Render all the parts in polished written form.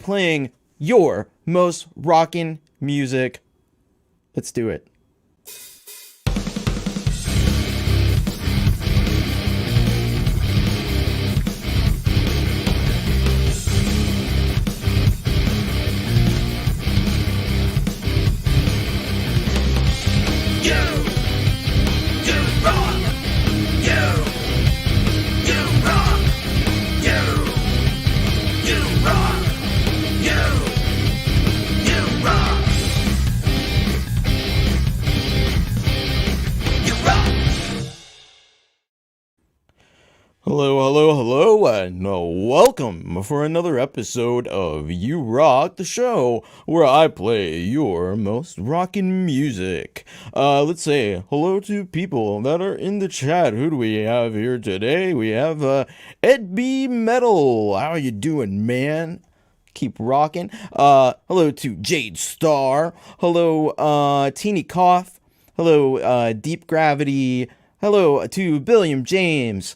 playing your most rockin' music. Let's do it. Hello, and welcome for another episode of You Rock, the show where I play your most rockin' music. Let's say hello to people that are in the chat. Who do we have here today? We have Ed B. Metal. How you doing, man? Keep rocking. Hello to Jade Starr. Hello, Teeny Cough. Hello, Deep Gravity. Hello to Billiam James.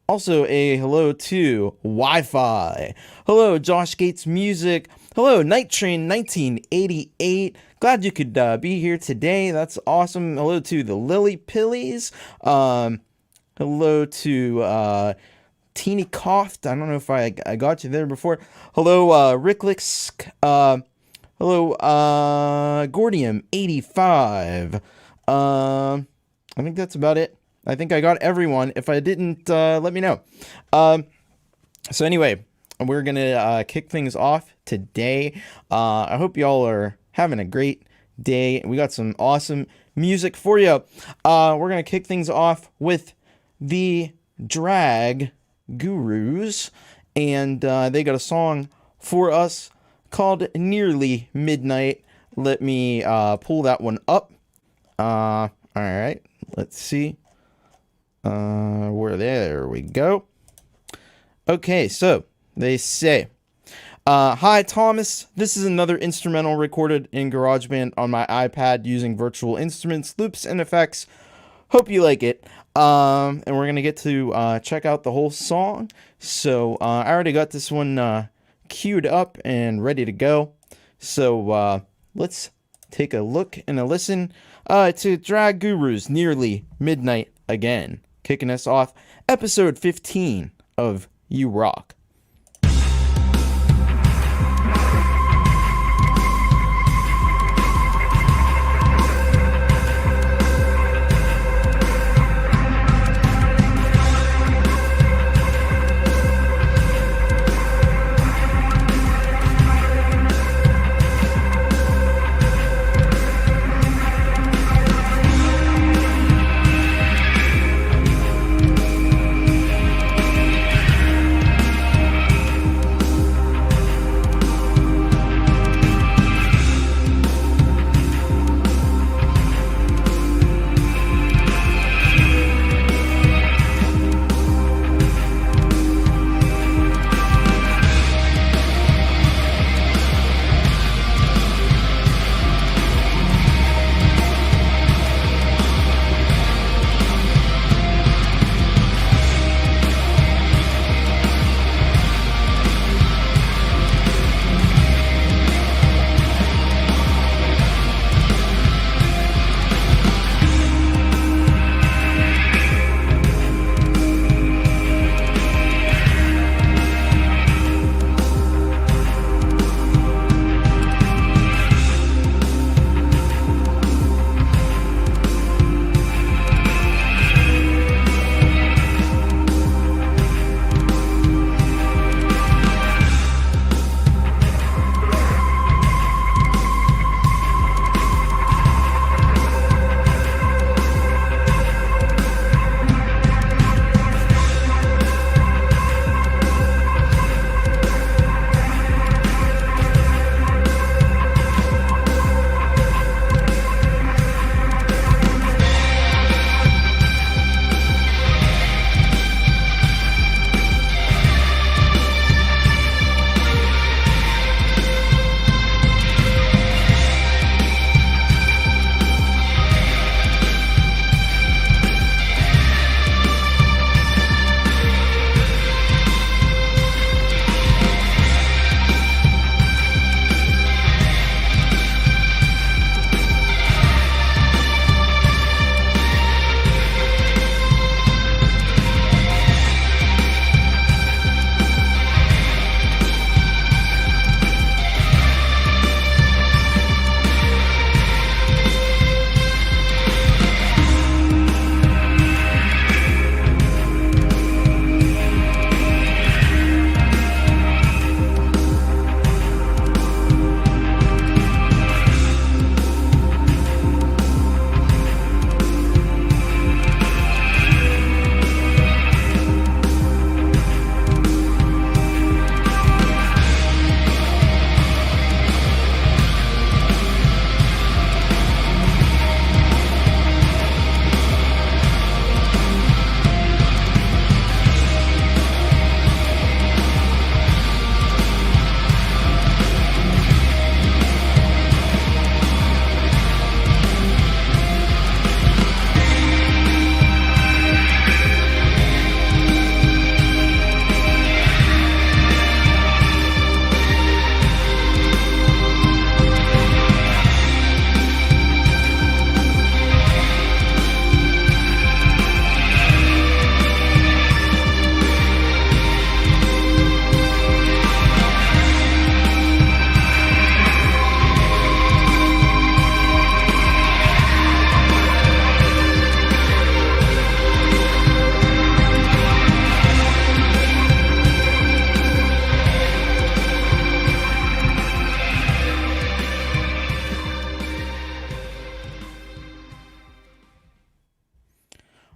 Also a hello to Wi-Fi. Hello, Josh Gates Music. Hello, Night Train 1988. Glad you could be here today. That's awesome. Hello to the Lillypillies. Hello to Teeny Coughed. I don't know if I got you there before. Hello, Ricklix. Hello, Gordium 85. I think that's about it. I think I got everyone. If I didn't, let me know. So anyway, we're going to kick things off today. I hope y'all are having a great day. We got some awesome music for you. We're going to kick things off with the Drag Gurus. And they got a song for us called Nearly Midnight. Let me pull that one up. All right, let's see. There we go. Okay, so they say, hi Thomas, this is another instrumental recorded in GarageBand on my iPad using virtual instruments, loops, and effects. Hope you like it. And we're gonna get to check out the whole song. So I already got this one queued up and ready to go. So let's take a look and a listen to Drag Gurus Nearly Midnight again. Kicking us off, episode 15 of You Rock.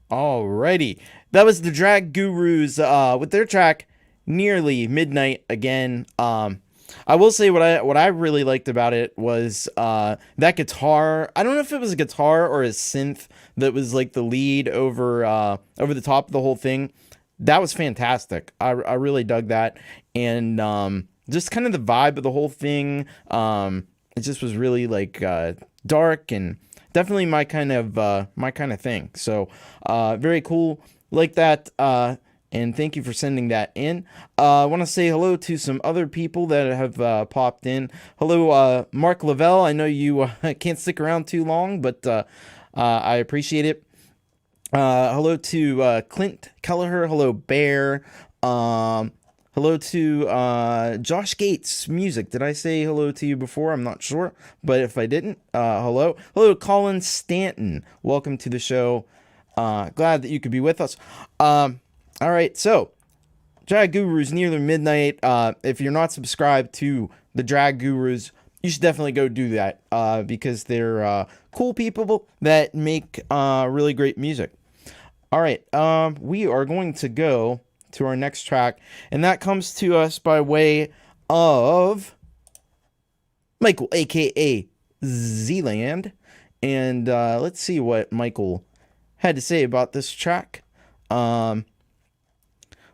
Alrighty. That was the Drag Gurus with their track Nearly Midnight again. I will say what I really liked about it was that guitar. I don't know if it was a guitar or a synth that was like the lead over the top of the whole thing. That was fantastic. I really dug that, and just kind of the vibe of the whole thing. It just was really like dark and definitely my kind of thing. So very cool like that. And thank you for sending that in. I want to say hello to some other people that have popped in. Hello, Mark Lavelle. I know you can't stick around too long, but I appreciate it. Hello to Clint Kelleher. Hello, Bear. Hello to Josh Gates Music. Did I say hello to you before? I'm not sure, but if I didn't, hello. Hello to Collin Stanton. Welcome to the show. Glad that you could be with us. All right, so Drag Gurus Nearly Midnight. If you're not subscribed to the Drag Gurus, you should definitely go do that because they're cool people that make really great music. All right, we are going to go to our next track, and that comes to us by way of Michael, aka Zland. And let's see what Michael had to say about this track.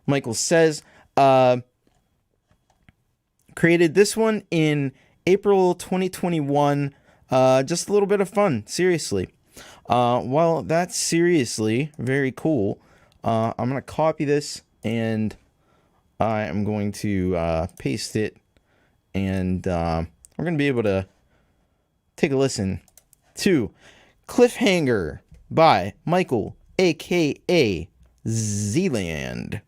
Michael says, created this one in April 2021. Just a little bit of fun, seriously. Well, that's seriously very cool. I'm going to copy this, and I am going to paste it, and we're going to be able to take a listen to Cliffhanger by Michael, a.k.a. Zland.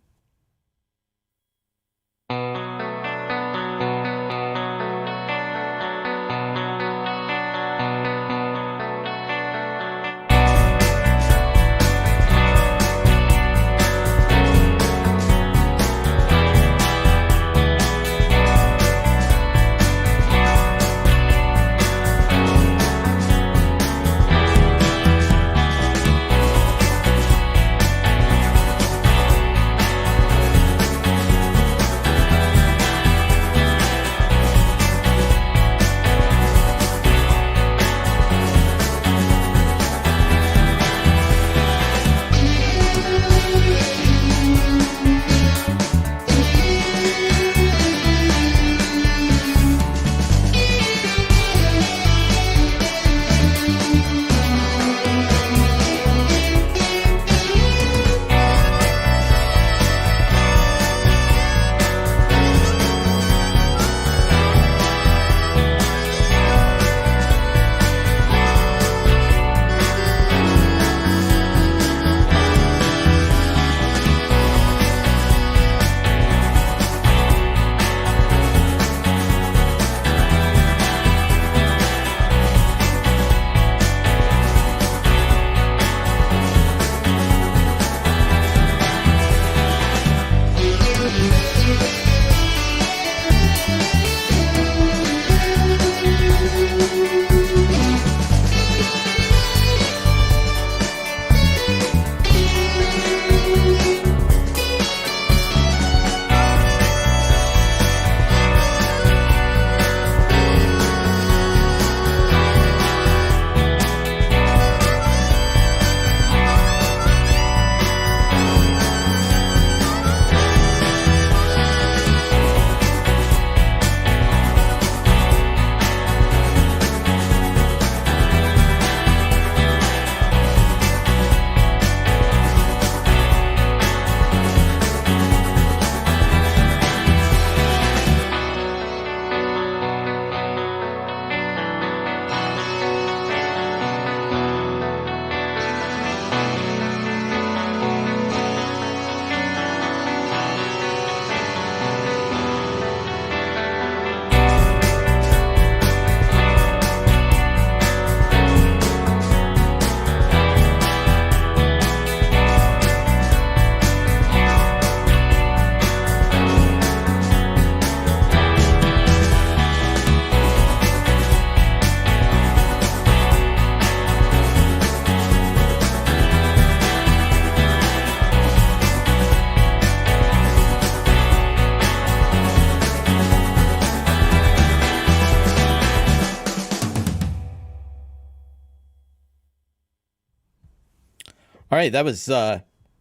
All right, that was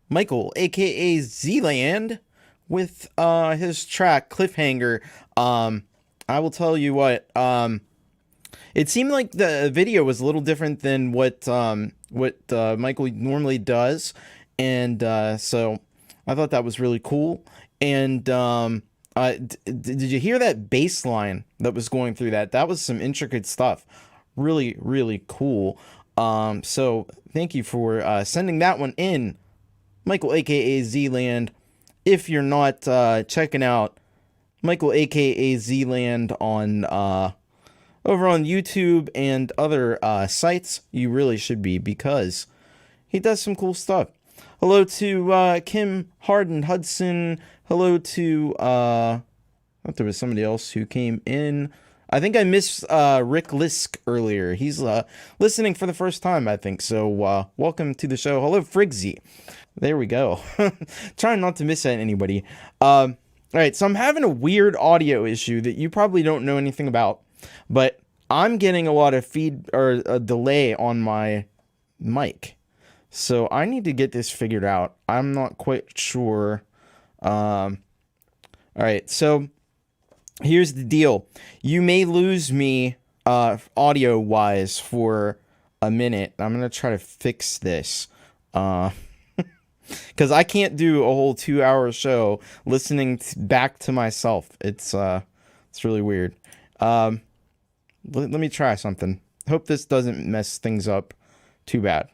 Michael, aka Zland, with his track Cliffhanger. I will tell you what. It seemed like the video was a little different than what Michael normally does, and so I thought that was really cool. And did you hear that bass line that was going through that? That was some intricate stuff. Really, really cool. So thank you for sending that one in, Michael, aka Zland. If you're not checking out Michael, aka Zland, on over on YouTube and other sites, you really should be, because he does some cool stuff. Hello to Kim Harden Hudson. Hello to I thought there was somebody else who came in. I think I missed Rick Lisk earlier. He's listening for the first time, I think. So welcome to the show. Hello, Frigsy. There we go. Trying not to miss anybody. All right, so I'm having a weird audio issue that you probably don't know anything about, but I'm getting a lot of feed or a delay on my mic. So I need to get this figured out. I'm not quite sure. All right, so here's the deal. You may lose me audio-wise for a minute. I'm going to try to fix this. Because I can't do a whole 2-hour show listening back to myself. It's really weird. Let me try something. Hope this doesn't mess things up too bad.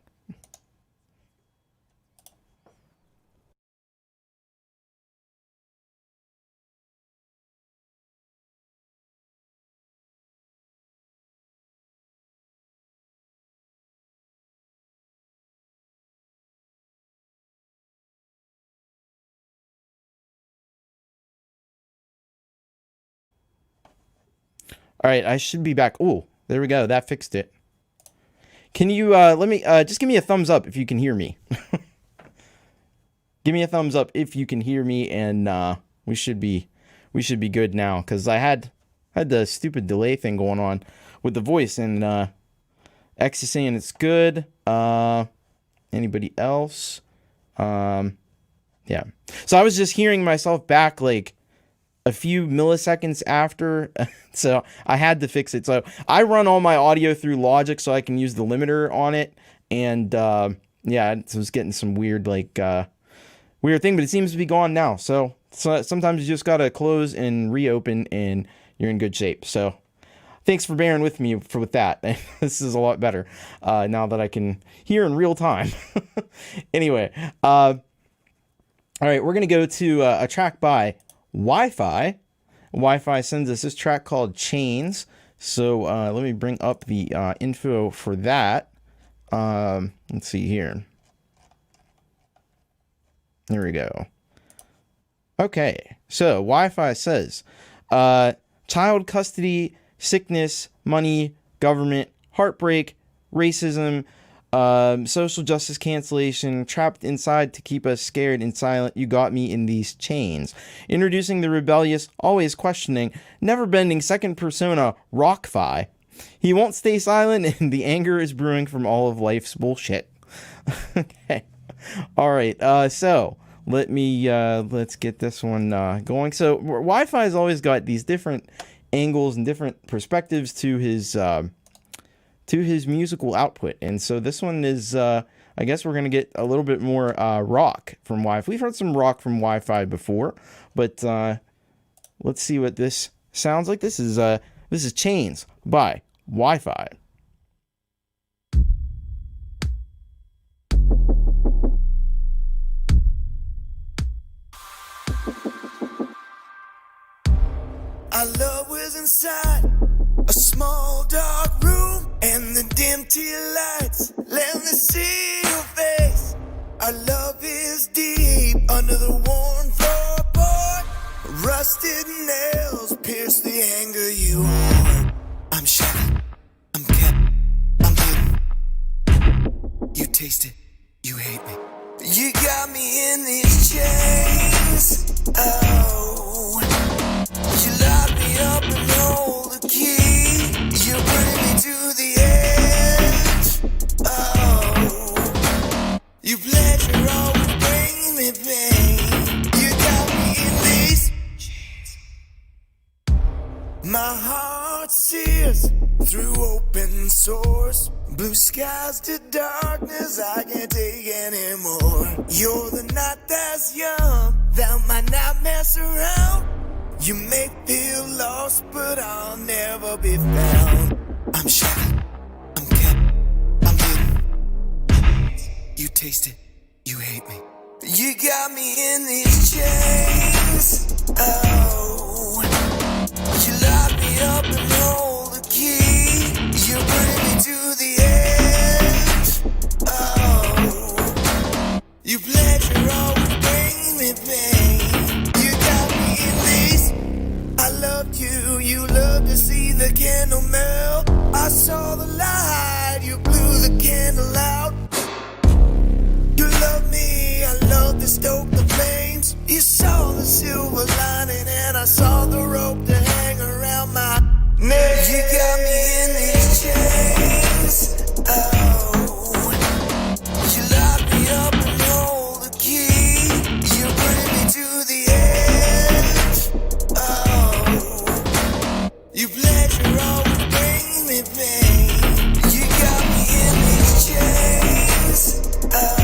All right, I should be back. Oh, there we go. That fixed it. Can you let me just give me a thumbs up if you can hear me? Give me a thumbs up if you can hear me, and we should be good now, because I had the stupid delay thing going on with the voice, and X is saying it's good. Anybody else? Yeah. So I was just hearing myself back like a few milliseconds after, so I had to fix it. So I run all my audio through Logic so I can use the limiter on it, and yeah, it was getting some weird weird thing, but it seems to be gone now. So sometimes you just gotta close and reopen, and you're in good shape. So thanks for bearing with me with that. This is a lot better now that I can hear in real time. Anyway, all right, we're gonna go to a track by Wi-Fi. Wi-Fi sends us this track called Chains. So let me bring up the info for that. Let's see here. There we go. Okay, so Wi-Fi says, child custody, sickness, money, government, heartbreak, racism, social justice cancellation, trapped inside to keep us scared and silent. You got me in these chains. Introducing the rebellious, always questioning, never bending second persona, Rockfi. He won't stay silent, and the anger is brewing from all of life's bullshit. Okay. All right. So let me let's get this one going. So Wi-Fi has always got these different angles and different perspectives to his musical output, and so this one is I guess we're gonna get a little bit more rock from Wi-Fi. We've heard some rock from Wi-Fi before, but let's see what this sounds like. This is Chains by Wi-Fi. Our love was inside a small dark room, and the dim tea lights let me see your face. Our love is deep under the worn floorboard. Rusted nails pierce the anger you hold. I'm shattered, I'm kept, I'm hidden. You taste it, you hate me. You got me in these chains. Oh, you lock me up and hold the key. You bring me to the edge. Oh, you My heart sears through open sores. Blue skies to darkness, I can't take anymore. You're the night that's young, that might not mess around. You may feel lost, but I'll never be found. I'm shot, I'm kept, I'm hidden. You taste it, you hate me. You got me in these chains, oh. You lock me up and hold the key. You bring me to the edge, oh. You pledge your always bring me pain. You got me in these. I loved you, you loved to see the candle melt. I saw the light, you blew the candle out. You love me, I love to stoke the flames. You saw the silver lining and I saw the rope to hang around my neck. You got me in these chains, oh. You lock me up and hold the key. You bring me to the edge, oh. You pledge your always bring me pain. You got me in these chains, oh.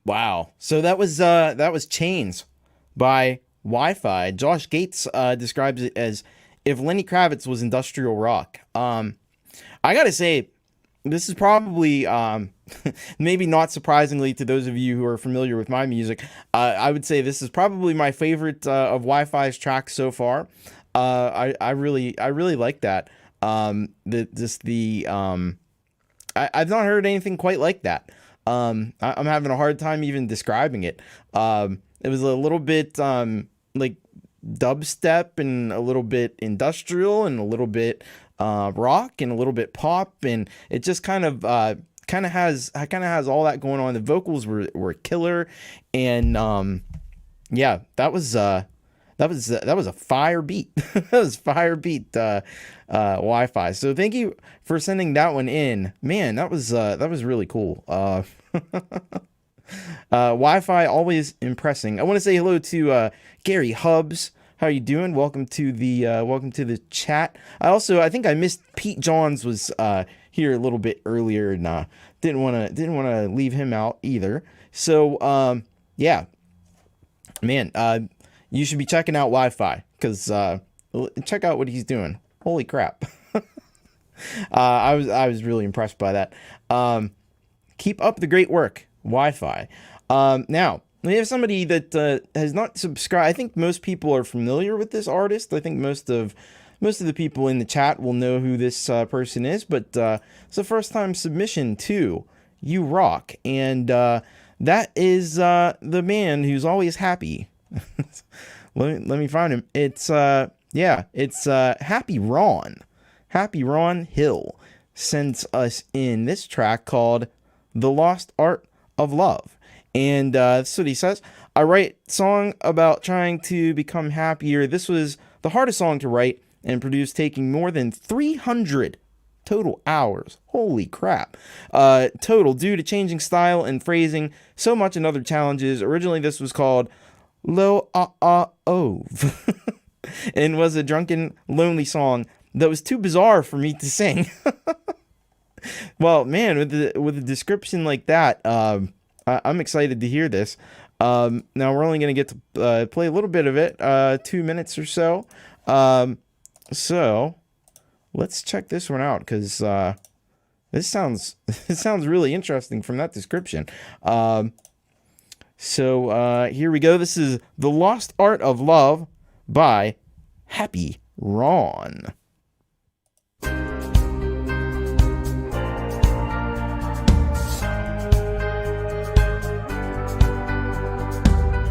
Wow. So that was Chains by Wi-Fi. Josh Gates describes it as if Lenny Kravitz was industrial rock. I gotta say, this is probably maybe not surprisingly to those of you who are familiar with my music. I would say this is probably my favorite of Wi-Fi's tracks so far. I really like that. I've not heard anything quite like that. I'm having a hard time even describing it. It was a little bit like dubstep and a little bit industrial and a little bit rock and a little bit pop, and it just kind of has all that going on. The vocals were killer, and yeah, that was a fire beat. That was fire beat Wi-Fi. So thank you for sending that one in. Man, that was really cool. Wi-Fi always impressing. I want to say hello to Gary Hubbs. How you doing? Welcome to the chat. I think I missed Pete Johns was here a little bit earlier, and didn't want to leave him out either. So yeah, man, you should be checking out Wi-Fi, because check out what he's doing. Holy crap. I was really impressed by that. Keep up the great work, Wi-Fi. Now, we have somebody that has not subscribed. I think most people are familiar with this artist. I think most of the people in the chat will know who this person is, but it's a first-time submission to You Rock, and that is the man who's always happy. let me find him. It's Happy Ron. Happy Ron Hill sends us in this track called The Lost Art of Love. And that's what he says. I write song about trying to become happier. This was the hardest song to write and produce, taking more than 300 total hours. Holy crap. Total, due to changing style and phrasing, so much and other challenges. Originally, this was called Lo Ove and was a drunken, lonely song that was too bizarre for me to sing. Well, man, with a description like that, I'm excited to hear this. Now we're only going to get to play a little bit of it, 2 minutes or so. So let's check this one out, because this sounds really interesting from that description. So here we go. This is The Lost Art of Love by Happy Ron.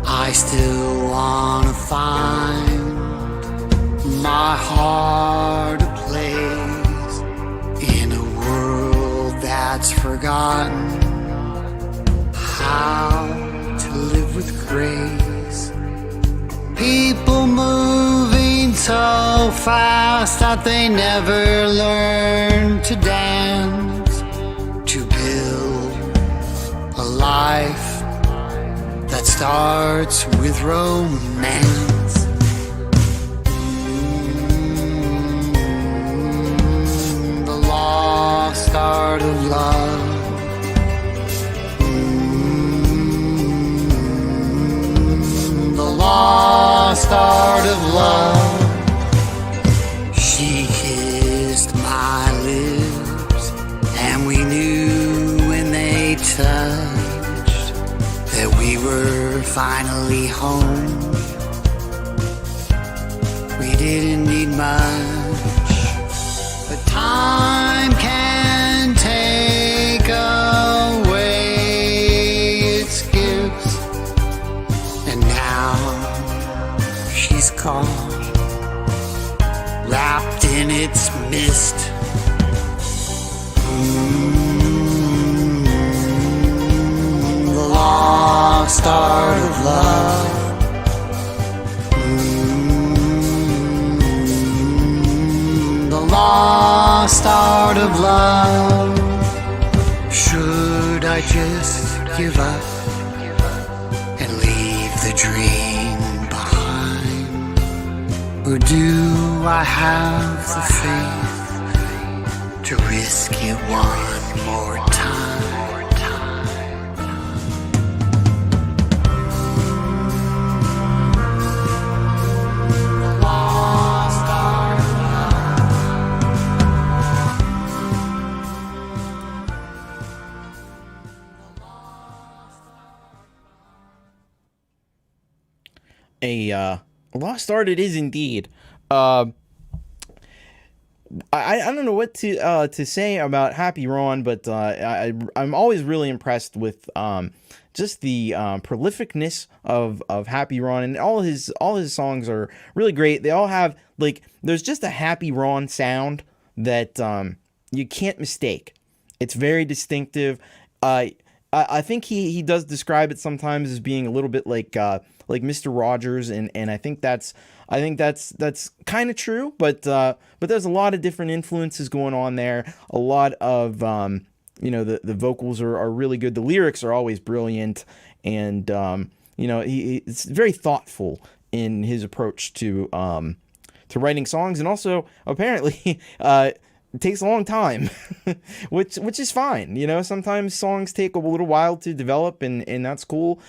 I still wanna find my heart a place in a world that's forgotten how to live with grace. People so fast that they never learn to dance, to build a life that starts with romance. The lost art of love. The lost art of love. She kissed my lips, and we knew when they touched that we were finally home. We didn't need much, but time can take away its gifts, and now she's gone, wrapped in its mist. The lost art of love. The lost art of love. Should I just give up and leave the dream behind? Or do I have the faith to risk it one more time? A lost art it is indeed. I don't know what to say about Happy Ron, but I'm always really impressed with just the prolificness of Happy Ron, and all his songs are really great. They all have, like, there's just a Happy Ron sound that you can't mistake. It's very distinctive. I think he does describe it sometimes as being a little bit like Mr. Rogers, and I think that's kind of true, but there's a lot of different influences going on there. A lot of the vocals are really good. The lyrics are always brilliant, and it's very thoughtful in his approach to writing songs, and also apparently it takes a long time, which is fine. Sometimes songs take a little while to develop, and that's cool.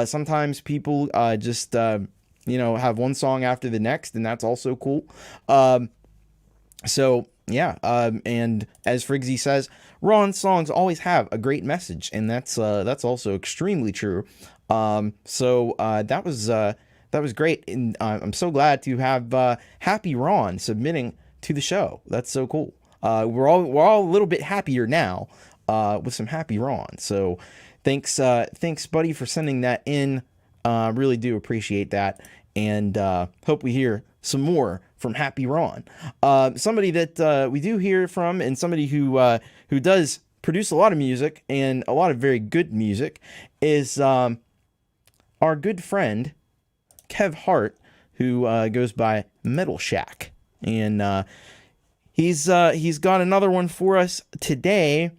Sometimes people just have one song after the next, and that's also cool. And as Frigsy says, Ron's songs always have a great message, and that's also extremely true. That was great, and I'm so glad to have Happy Ron submitting to the show. That's so cool. We're all a little bit happier now with some Happy Ron. So thanks buddy, for sending that in. Really do appreciate that, and hope we hear some more from Happy Ron. Somebody that we do hear from, and somebody who does produce a lot of music, and a lot of very good music, is our good friend Kev Hart, who goes by Metal Shack, and he's got another one for us today.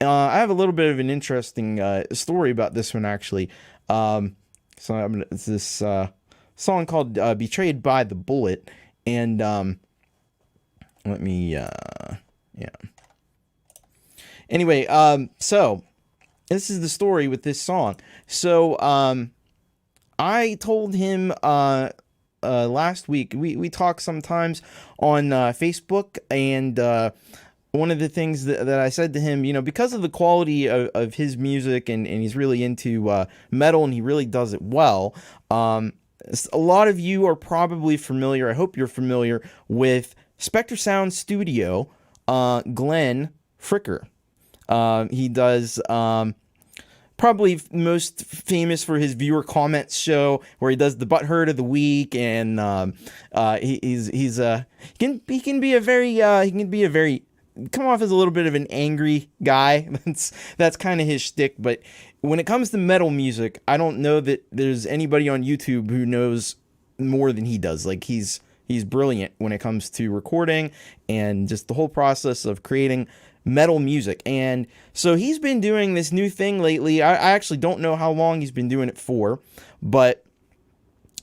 I have a little bit of an interesting story about this one, actually. It's this song called Betrayed by the Bullet, and Anyway, so this is the story with this song. So I told him last week, we talk sometimes on Facebook, and one of the things that I said to him, because of the quality of his music, and he's really into metal, and he really does it well, a lot of you are probably familiar, I hope you're familiar, with Spectrasound Studio, Glenn Fricker. He does probably most famous for his viewer comments show, where he does the Butthurt of the Week, and he can be a very come off as a little bit of an angry guy. That's kind of his shtick. But when it comes to metal music, I don't know that there's anybody on YouTube who knows more than he does. Like, he's he's brilliant when it comes to recording and just the whole process of creating metal music. And so he's been doing this new thing lately. I actually don't know how long he's been doing it for, but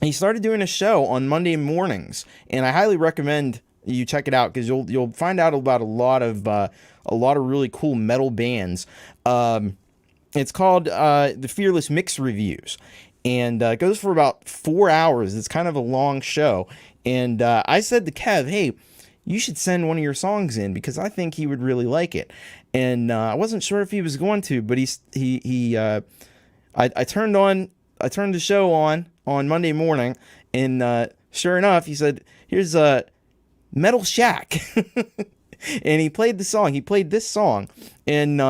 he started doing a show on Monday mornings, and I highly recommend you check it out because you'll find out about a lot of really cool metal bands. It's called the Fearless Mix Reviews, and it goes for about 4 hours. It's kind of a long show, and I said to Kev, hey, you should send one of your songs in because I think he would really like it. And I wasn't sure if he was going to, but I turned the show on Monday morning, and sure enough, he said, here's Metal Shack. And he played the song. He played this song, and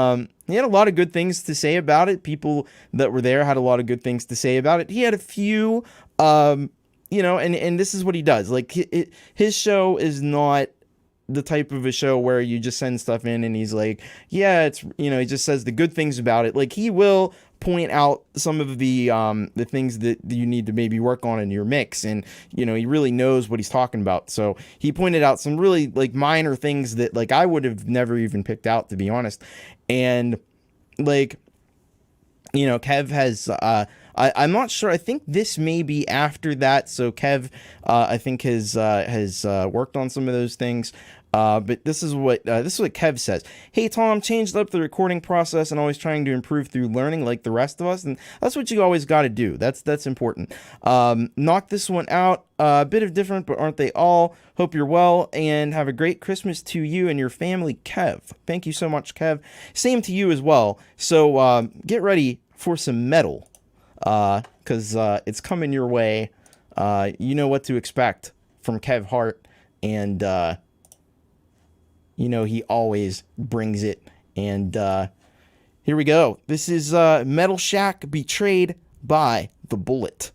he had a lot of good things to say about it. People that were there had a lot of good things to say about it. He had a few, and this is what he does. Like, his show is not the type of a show where you just send stuff in and he's like, yeah, it's, he just says the good things about it. Like, he will point out some of the things that you need to maybe work on in your mix, and he really knows what he's talking about. So he pointed out some really like minor things that like I would have never even picked out, to be honest. And like, Kev has I'm not sure. I think this may be after that. So Kev I think has worked on some of those things. But this is what Kev says. Hey Tom, changed up the recording process and always trying to improve through learning like the rest of us, and that's what you always got to do. That's important. Knock this one out. A bit of different, but aren't they all? Hope you're well and have a great Christmas to you and your family, Kev. Thank you so much, Kev. Same to you as well. So get ready for some metal, because it's coming your way. You know what to expect from Kev Hart, and he always brings it. And here we go. This is Metal Shack, Betrayed by the Bullet.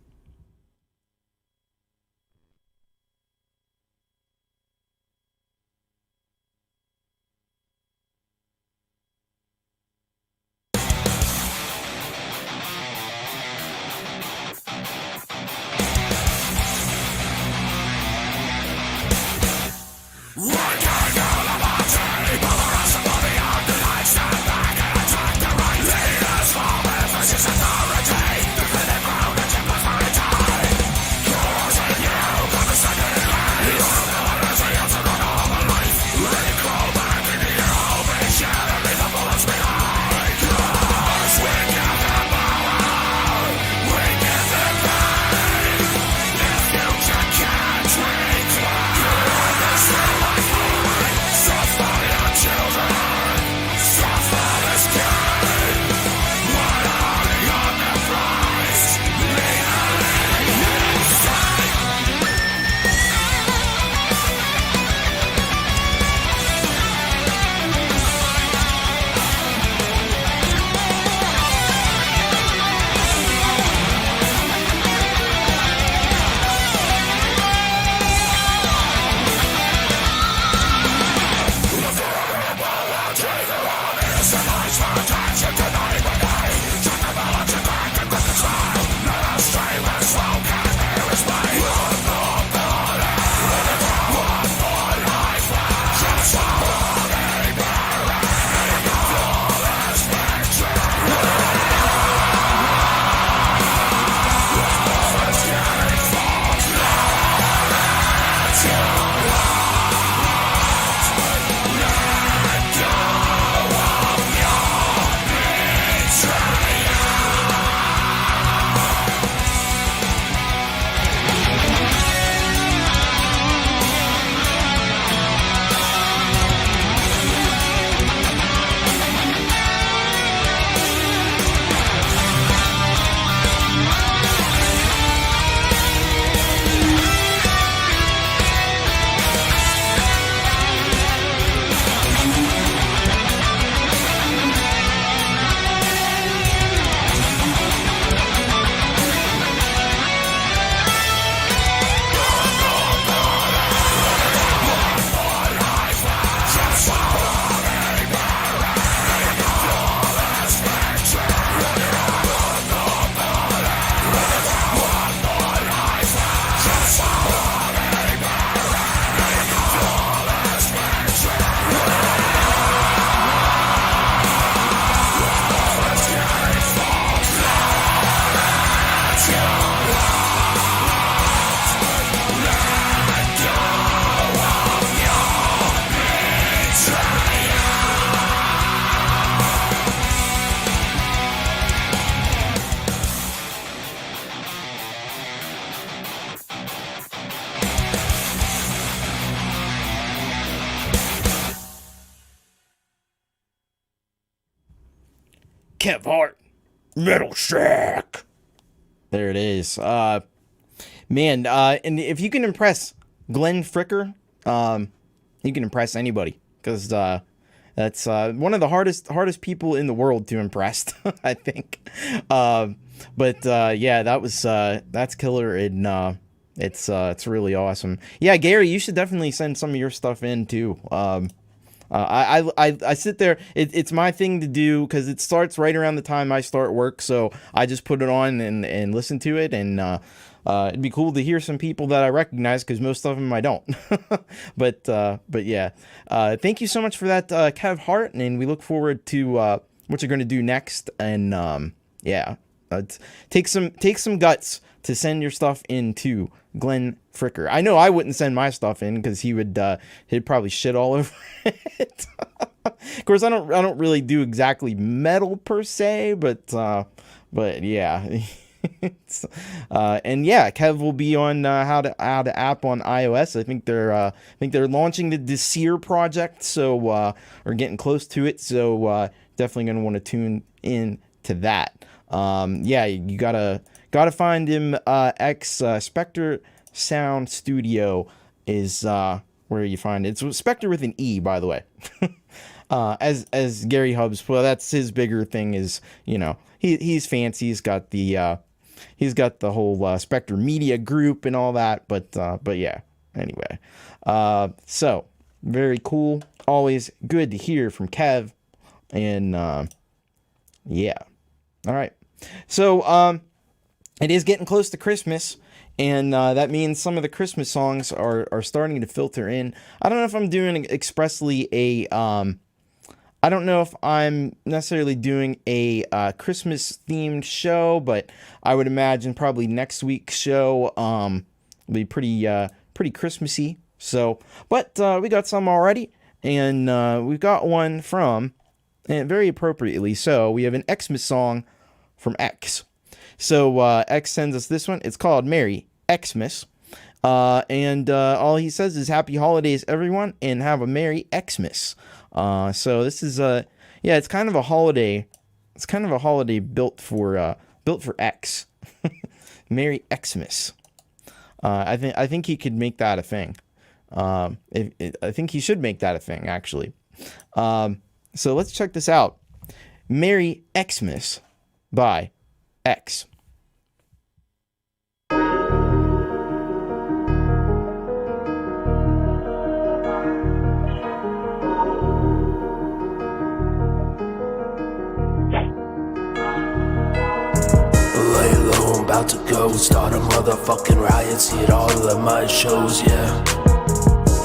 Kev Hart, Metal Shack. There it is. Man, and if you can impress Glenn Fricker, you can impress anybody, because that's one of the hardest people in the world to impress, I think. But yeah, that's killer, and it's really awesome. Yeah, Gary, you should definitely send some of your stuff in too. I sit there. It's my thing to do because it starts right around the time I start work, so I just put it on and listen to it, and it'd be cool to hear some people that I recognize, because most of them I don't. But yeah, thank you so much for that, Kev Hart, and we look forward to what you're going to do next. And yeah, take some guts to send your stuff in to Glenn Fricker. I know I wouldn't send my stuff in, because he'd probably shit all over it. Of course, I don't really do exactly metal per se, but yeah. And yeah, Kev will be on how to app on iOS. I think they're launching the Desir project, so or getting close to it. So definitely gonna want to tune in to that. Yeah, you gotta find him. Spectre Sound Studio is where you find it. It's Spectre with an E, by the way. As Gary Hubbs, well, that's his bigger thing. Is, he's fancy. He's got the whole Spectre Media Group and all that. But yeah. Anyway, so very cool. Always good to hear from Kev. And yeah. All right. So it is getting close to Christmas, and that means some of the Christmas songs are starting to filter in. I don't know if I'm doing expressly I don't know if I'm necessarily doing a Christmas themed show, but I would imagine probably next week's show will be pretty Christmassy. So, but we got some already, and we've got one from, and very appropriately so, we have an Xmas song from X. So X sends us this one. It's called Merry Xmas. And all he says is happy holidays, everyone, and have a Merry Xmas. So this is yeah, it's kind of a holiday. It's kind of a holiday built for X. Merry Xmas. I think he could make that a thing. I think he should make that a thing, actually. So let's check this out. Merry Xmas by X. About to go start a motherfucking riot, see it all of my shows, yeah.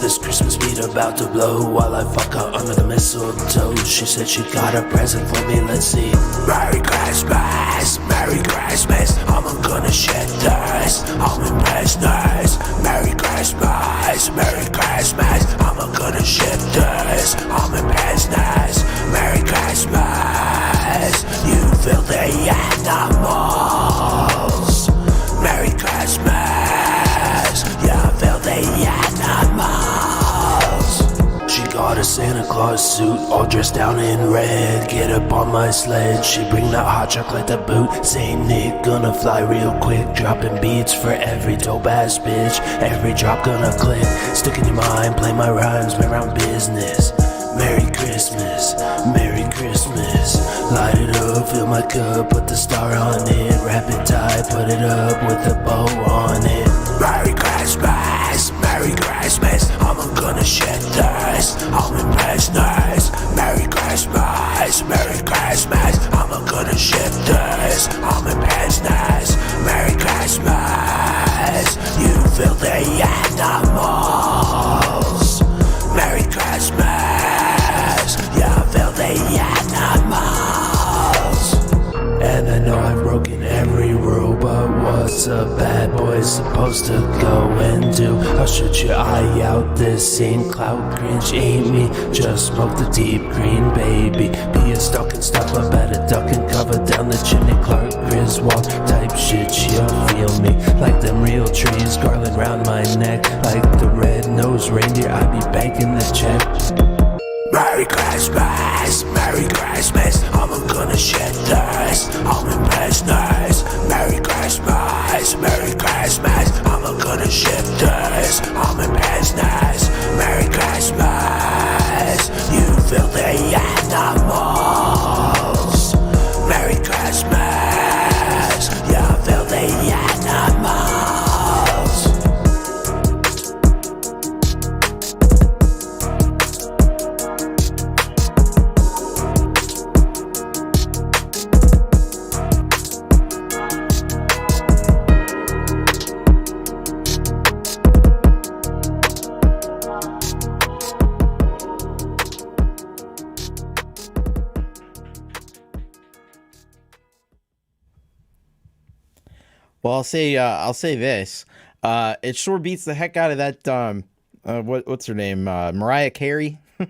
This Christmas beat about to blow while I fuck her under the mistletoe. She said she got a present for me, let's see. Merry Christmas, Merry Christmas, I'm gonna shed this, I'm in business. Merry Christmas, Merry Christmas, I'm gonna shed this, I'm in business. Merry Christmas, you filthy animals. Merry Christmas, you filthy animals. She got a Santa Claus suit, all dressed down in red. Get up on my sled, she bring that hot chocolate to boot. Saint Nick gonna fly real quick, dropping beats for every dope ass bitch. Every drop gonna click, stick in your mind, play my rhymes, be around business. Merry Christmas, Merry Christmas. Light it up, fill my cup, put the star on it. Wrap it tight, put it up with a bow on it. Merry Christmas, Merry Christmas, I'm gonna shed this, I'm in business. Merry Christmas, Merry Christmas, I'm gonna shed this, I'm in business. Merry Christmas, you filthy animals. Merry Christmas, you filthy animals. And I know I've broken every rule, but what's a bad boy supposed to go and do? I'll shoot your eye out, this ain't cloud cringe, ain't me. Just smoke the deep green, baby. Be a stalking stuff, I better duck and cover down the chimney. Clark Griswold type shit, she'll feel me like them real trees, garland round my neck like the red-nosed reindeer. I be banking the check. Merry Christmas, Merry Christmas, I'm gonna shed this, I'm in business. Merry Christmas, Merry Christmas, I'm gonna shed this, I'm in business. Merry Christmas, you filthy animals. Merry Christmas, you filthy animals. Well, I'll say this. It sure beats the heck out of that. What's her name? Mariah Carey. I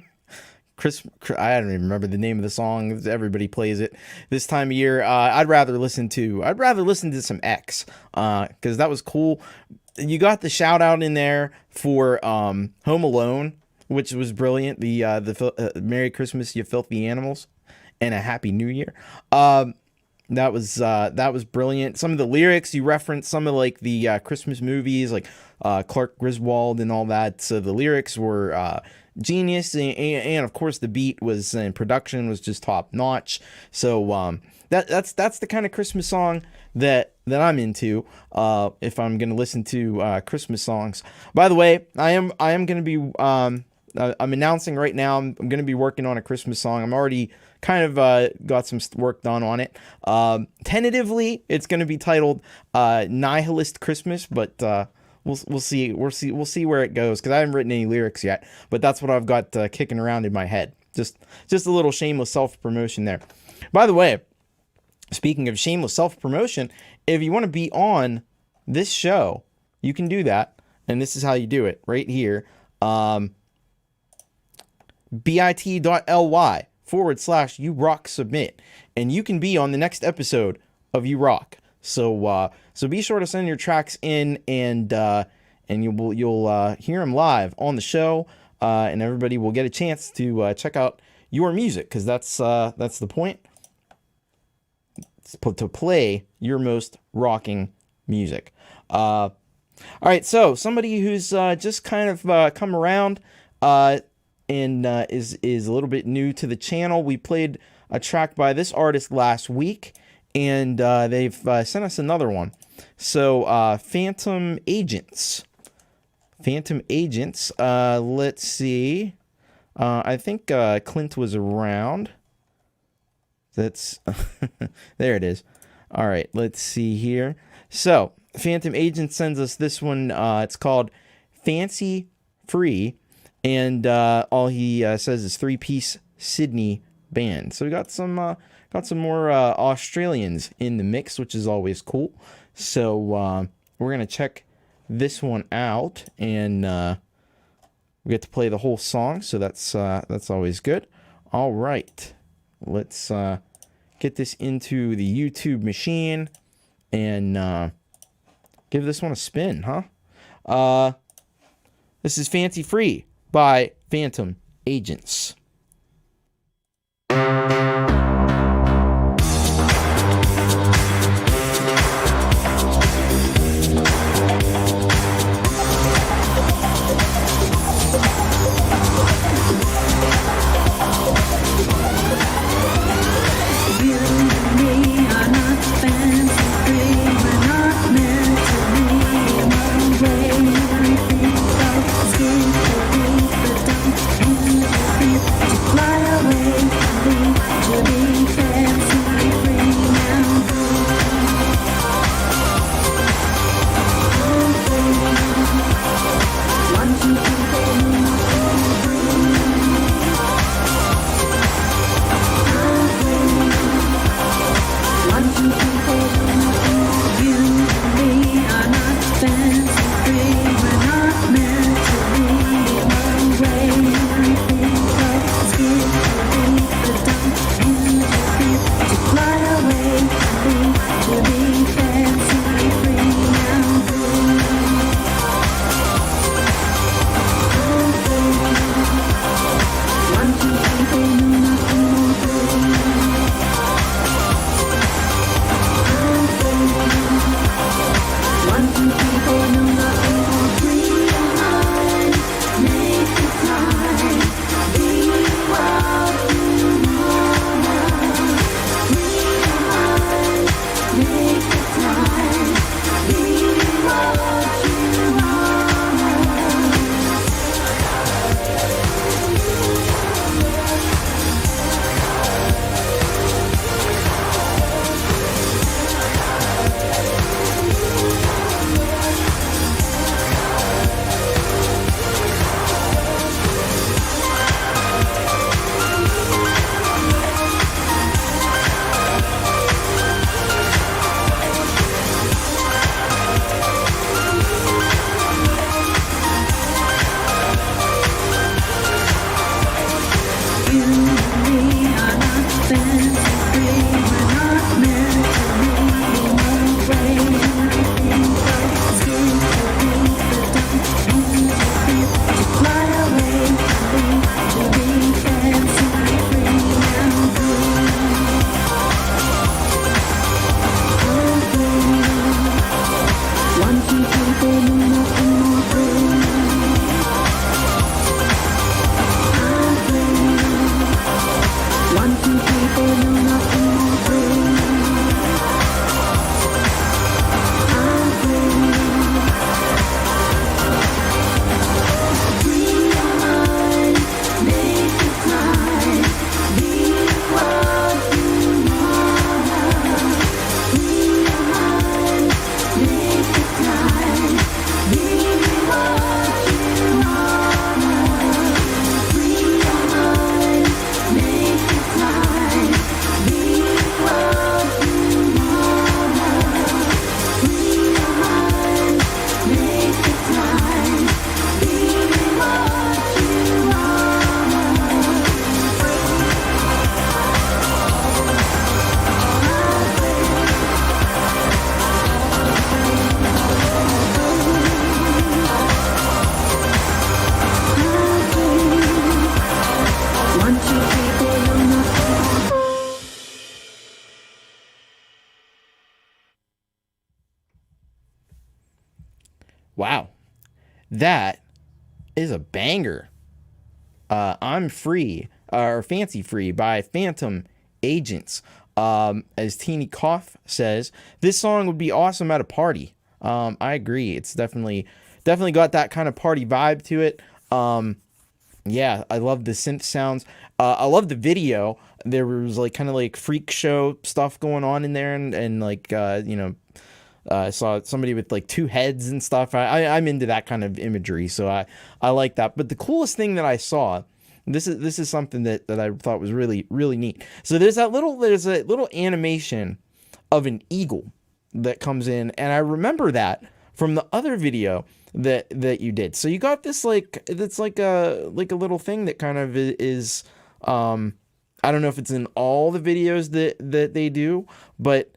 don't even remember the name of the song. Everybody plays it this time of year. I'd rather listen to some X, because that was cool. You got the shout out in there for Home Alone, which was brilliant. The Merry Christmas, you filthy animals, and a Happy New Year. That was brilliant. Some of the lyrics you referenced, some of like the Christmas movies, like Clark Griswold and all that. So the lyrics were genius, and of course the beat was and production was just top notch. So that's the kind of Christmas song that I'm into. If I'm gonna listen to Christmas songs. By the way, I am gonna be I'm announcing right now. I'm gonna be working on a Christmas song. I'm already kind of got some work done on it. Tentatively, it's going to be titled "Nihilist Christmas," but we'll see where it goes, because I haven't written any lyrics yet. But that's what I've got kicking around in my head. Just a little shameless self-promotion there. By the way, speaking of shameless self-promotion, if you want to be on this show, you can do that, and this is how you do it right here. bit.ly/YouRockSubmit, and you can be on the next episode of You Rock. So be sure to send your tracks in, and you'll hear them live on the show, and everybody will get a chance to check out your music, because that's the point. It's to play your most rocking music. All right, so somebody who's just kind of come around. And is a little bit new to the channel. We played a track by this artist last week, and they've sent us another one. So Phantom Agents. Let's see. I think Clint was around. That's there it is. All right, let's see here. So Phantom Agents sends us this one. It's called Fancy Free. And all he says is 3-piece Sydney band. So we got some more Australians in the mix, which is always cool. So we're gonna check this one out, and we get to play the whole song. So that's always good. All right, let's get this into the YouTube machine and give this one a spin, huh? This is Fancy Free by Phantom Agents. Everything about the skin, the beat, the dance, and the beat. That is a banger. I'm Free, or Fancy Free by Phantom Agents. As Teeny Cough says, this song would be awesome at a party. I agree. It's definitely got that kind of party vibe to it. Yeah, I love the synth sounds. I love the video. There was like kind of like freak show stuff going on in there, and like I saw somebody with like 2 heads and stuff. I'm into that kind of imagery, so I like that. But the coolest thing that I saw, this is something that I thought was really, really neat. So there's a little animation of an eagle that comes in, and I remember that from the other video that you did. So you got this it's like a little thing that kind of is I don't know if it's in all the videos that they do, but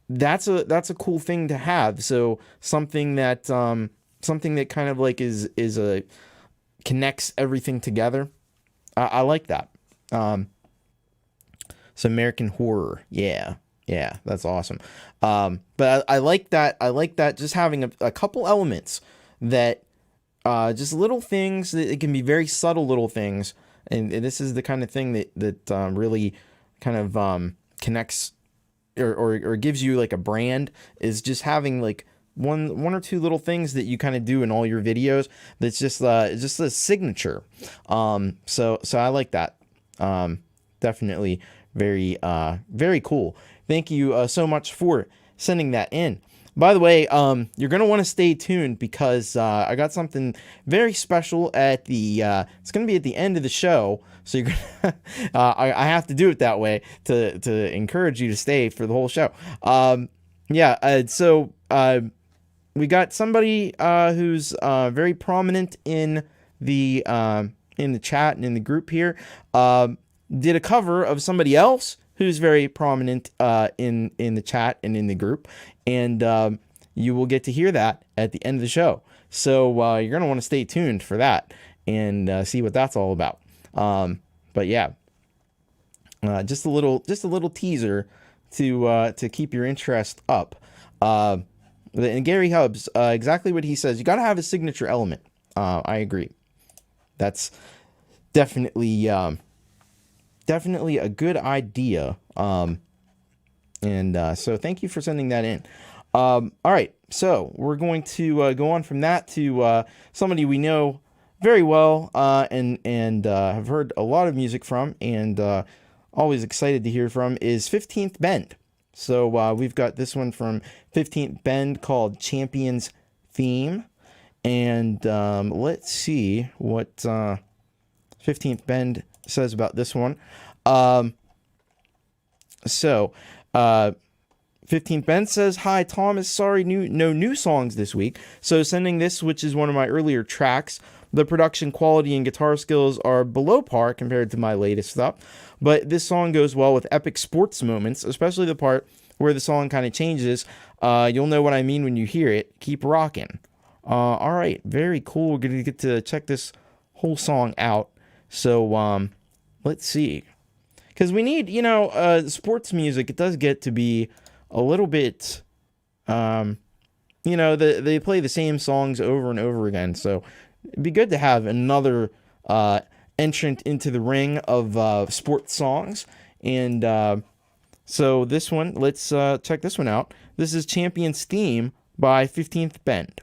that's a cool thing to have. So something that kind of like is a connects everything together. I like that. So American Horror, yeah, that's awesome. But I like that. I like that, just having a couple elements that just little things that it can be very subtle little things, and this is the kind of thing that really kind of connects or gives you like a brand, is just having like one or two little things that you kind of do in all your videos that's just a signature. So I like that. Definitely very very cool. Thank you so much for sending that in. By the way, you're going to want to stay tuned, because I got something very special at the it's going to be at the end of the show. So you're gonna, I have to do it that way to encourage you to stay for the whole show. So we got somebody who's very prominent in the chat and in the group here. Did a cover of somebody else who's very prominent in the chat and in the group, and you will get to hear that at the end of the show. So you're gonna want to stay tuned for that and see what that's all about. But yeah, just a little teaser to keep your interest up. And Gary Hubbs, exactly what he says. You got to have a signature element. I agree. That's definitely a good idea. And so thank you for sending that in. All right, so we're going to go on from that to somebody we know very well and have heard a lot of music from, and always excited to hear from, is 15th Bend. So we've got this one from 15th Bend called Champion's Theme. And let's see what 15th Bend says about this one. So 15th Bend says, "Hi, Thomas. Sorry, no new songs this week. So sending this, which is one of my earlier tracks. The production quality and guitar skills are below par compared to my latest stuff. But this song goes well with epic sports moments, especially the part where the song kind of changes. You'll know what I mean when you hear it. Keep rocking." All right, very cool. We're going to get to check this whole song out. So let's see. Because we need, sports music, it does get to be a little bit, they play the same songs over and over again. So it'd be good to have another entrant into the ring of sports songs. And so this one, let's check this one out. This is Champion's Theme by 15th Bend.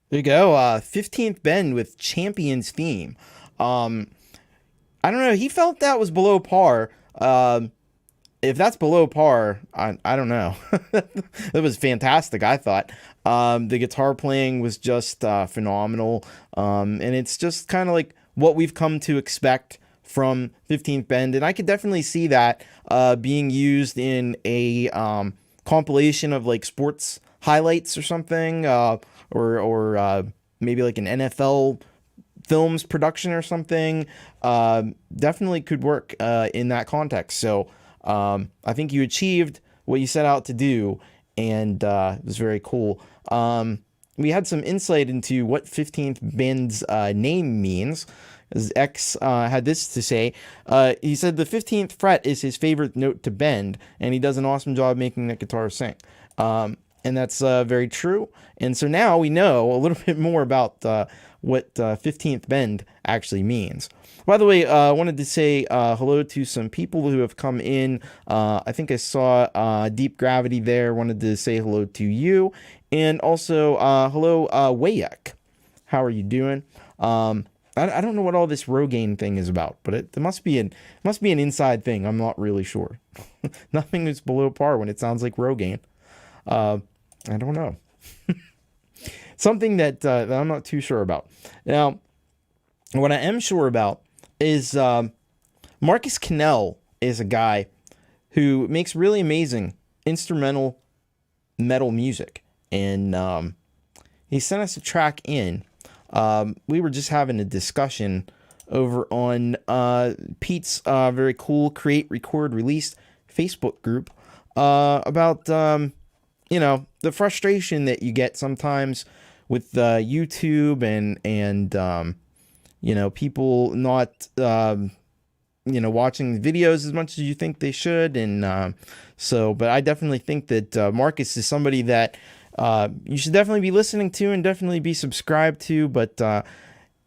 There you go. 15th Bend with Champions theme. I don't know. He felt that was below par. If that's below par, I don't know. That was fantastic, I thought. The guitar playing was just phenomenal. And it's just kind of like what we've come to expect from 15th Bend. And I could definitely see that being used in a compilation of like sports highlights or something, or maybe like an NFL films production or something. Definitely could work in that context. So I think you achieved what you set out to do, and it was very cool. We had some insight into what 15th Bend's name means. As X had this to say. He said the 15th fret is his favorite note to bend, and he does an awesome job making the guitar sing. And that's very true. And so now we know a little bit more about what 15th Bend actually means. By the way, I wanted to say hello to some people who have come in. I think I saw Deep Gravity there. Wanted to say hello to you. And also, hello, Wayek. How are you doing? I don't know what all this Rogaine thing is about, but it must be an inside thing. I'm not really sure. Nothing is below par when it sounds like Rogaine. I don't know. Something that I'm not too sure about. Now, what I am sure about is Markus Kinell is a guy who makes really amazing instrumental metal music, and he sent us a track in. We were just having a discussion over on Pete's very cool Create, Record, Release Facebook group about the frustration that you get sometimes with YouTube and people not watching videos as much as you think they should, and but I definitely think that Markus is somebody that you should definitely be listening to and definitely be subscribed to, but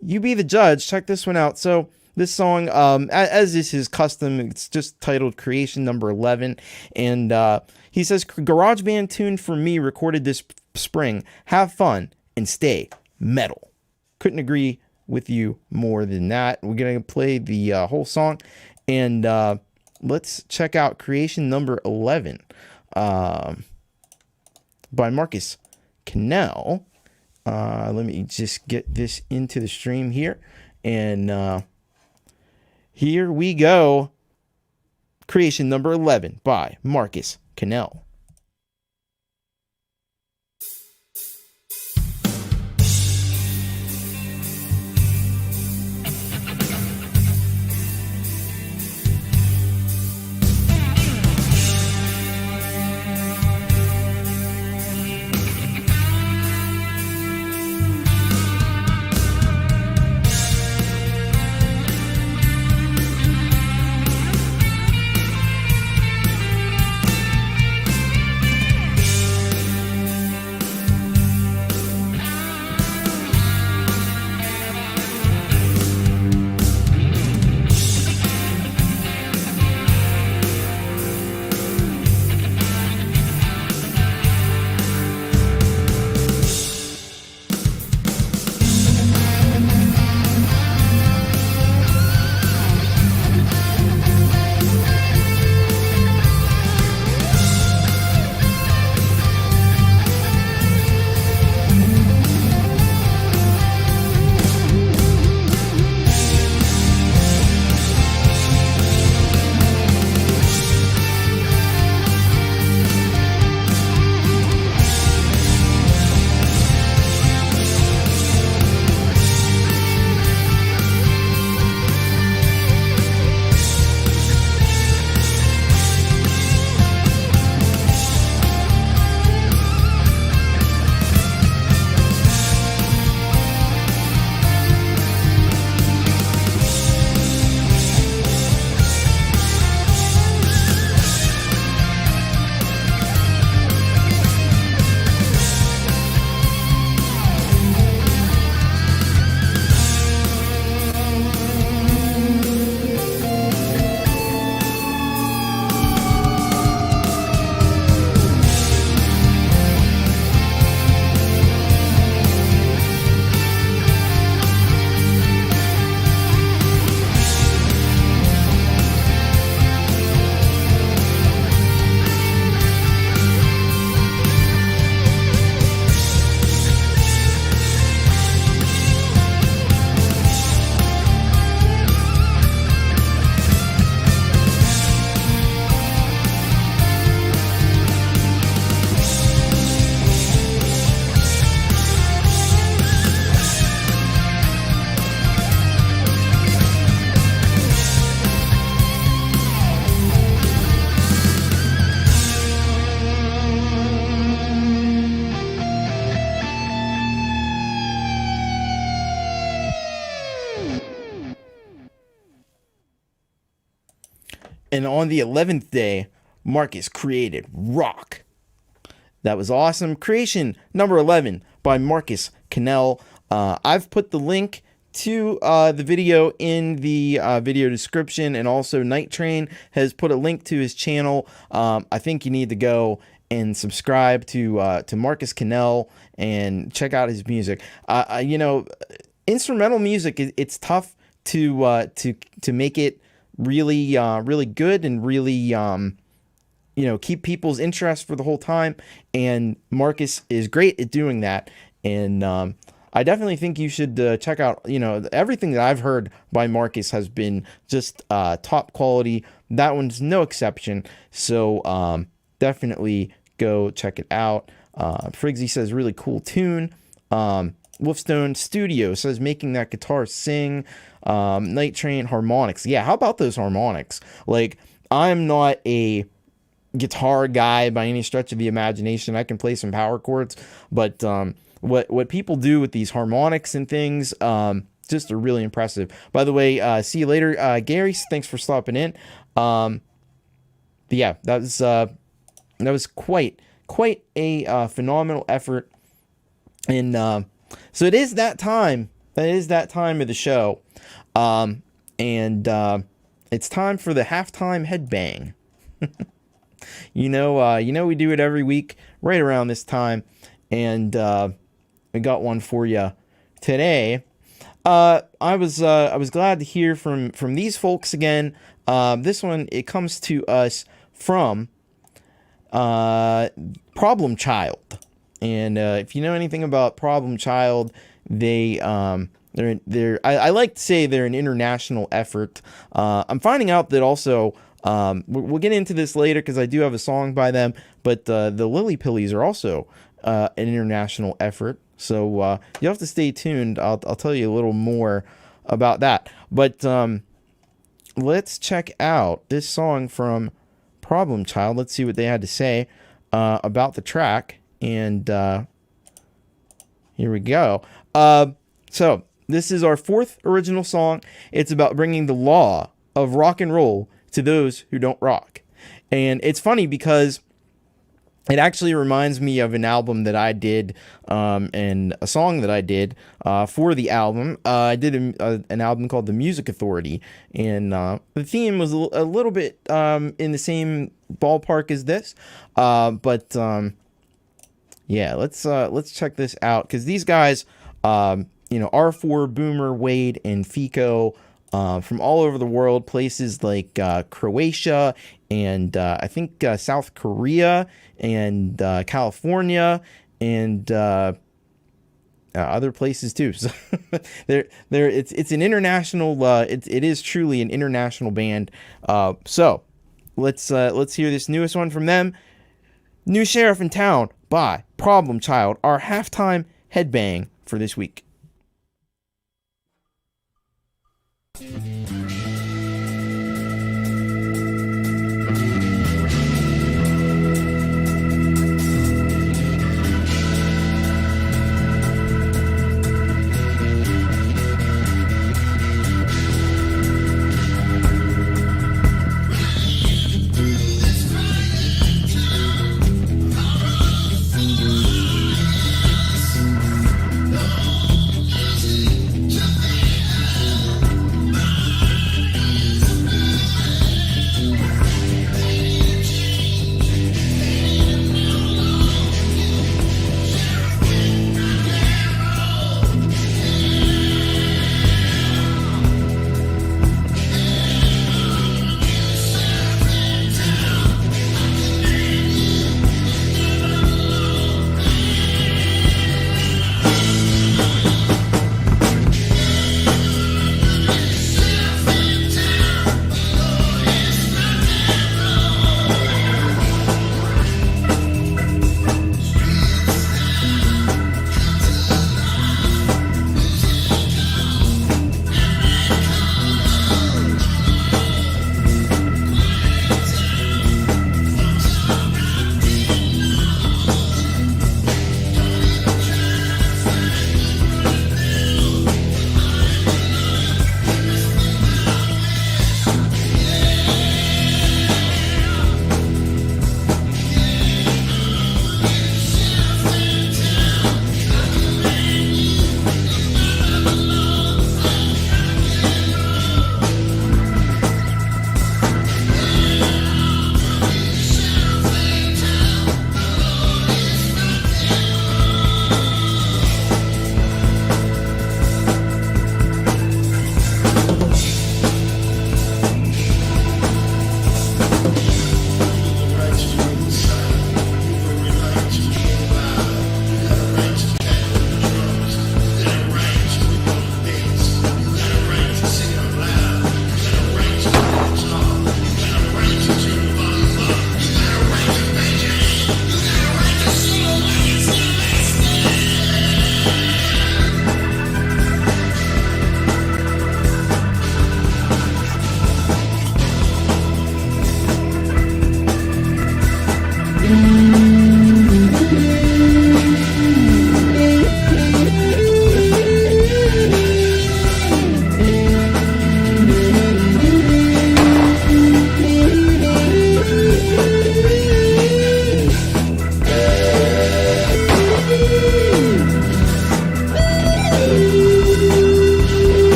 you be the judge. Check this one out. So this song, as is his custom, it's just titled Creation Number 11, and he says, GarageBand tune for me recorded this spring. Have fun and stay metal. Couldn't agree with you more than that. We're going to play the whole song, and let's check out Creation Number 11 by Markus Kinell. Let me just get this into the stream here, and here we go. Creation Number 11 by Markus Kinell. And on the 11th day, Markus created Rock. That was awesome. Creation number 11 by Markus Kinell. I've put the link to the video in the video description, and also Night Train has put a link to his channel. I think you need to go and subscribe to Markus Kinell and check out his music. Instrumental music, it's tough to make it really really good and really keep people's interest for the whole time, and Markus is great at doing that. And I definitely think you should check out, everything that I've heard by Markus has been just top quality. That one's no exception. So definitely go check it out. Frigsy says really cool tune. Wolfestone Studio says making that guitar sing. Night Train harmonics. Yeah, how about those harmonics? Like, I'm not a guitar guy by any stretch of the imagination. I can play some power chords, but what people do with these harmonics and things, just are really impressive. By the way, see you later, Gary. Thanks for stopping in. Yeah, that was quite a phenomenal effort. And so it is that time. That is that time of the show, and it's time for the halftime headbang. We do it every week right around this time, and I got one for you today. I was glad to hear from these folks again. This one, it comes to us from Problem Child, and if you know anything about Problem Child, they're I like to say they're an international effort. I'm finding out that also. We'll get into this later because I do have a song by them, but the Lillypillies are also an international effort, so you'll have to stay tuned. I'll tell you a little more about that. But let's check out this song from Problem Child. Let's see what they had to say about the track, and here we go. So this is our fourth original song. It's about bringing the law of rock and roll to those who don't rock. And it's funny because it actually reminds me of an album that I did, and a song that I did for the album. I did an album called The Music Authority, and the theme was a little bit in the same ballpark as this. Yeah, let's check this out, because these guys, R4, Boomer, Wade, and Fico, from all over the world, places like Croatia and I think South Korea and California and other places too. So it's an international. It is truly an international band. So let's hear this newest one from them. New Sheriff in Town by Problem Child, our halftime headbang for this week.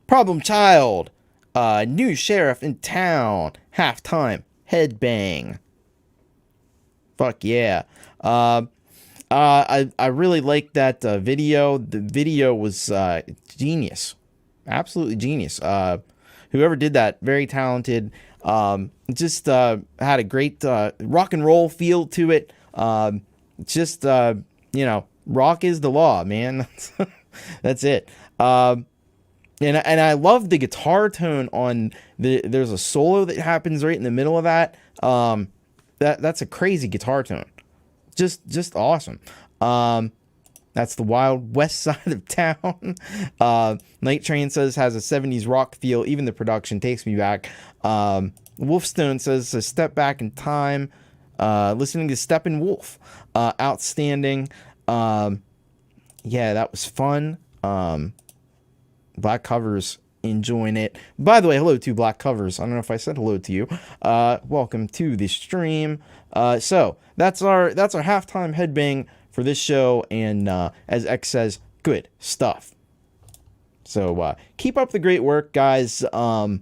Problem Child, new sheriff in town, halftime, headbang. Fuck yeah. I really liked that video. The video was genius, absolutely genius. Whoever did that, very talented. Just had a great rock and roll feel to it. Just rock is the law, man. That's it. And I love the guitar tone on there's a solo that happens right in the middle of that. That's a crazy guitar tone. Just awesome. That's the Wild West side of town. Night Train says has a 70s rock feel. Even the production takes me back. Wolfestone says a step back in time. Listening to Steppenwolf. Outstanding. Yeah, that was fun. Black Covers enjoying it. By the way, hello to Black Covers. I don't know if I said hello to you. Welcome to the stream. So that's our halftime headbang for this show, and as X says, good stuff. So keep up the great work, guys. Can't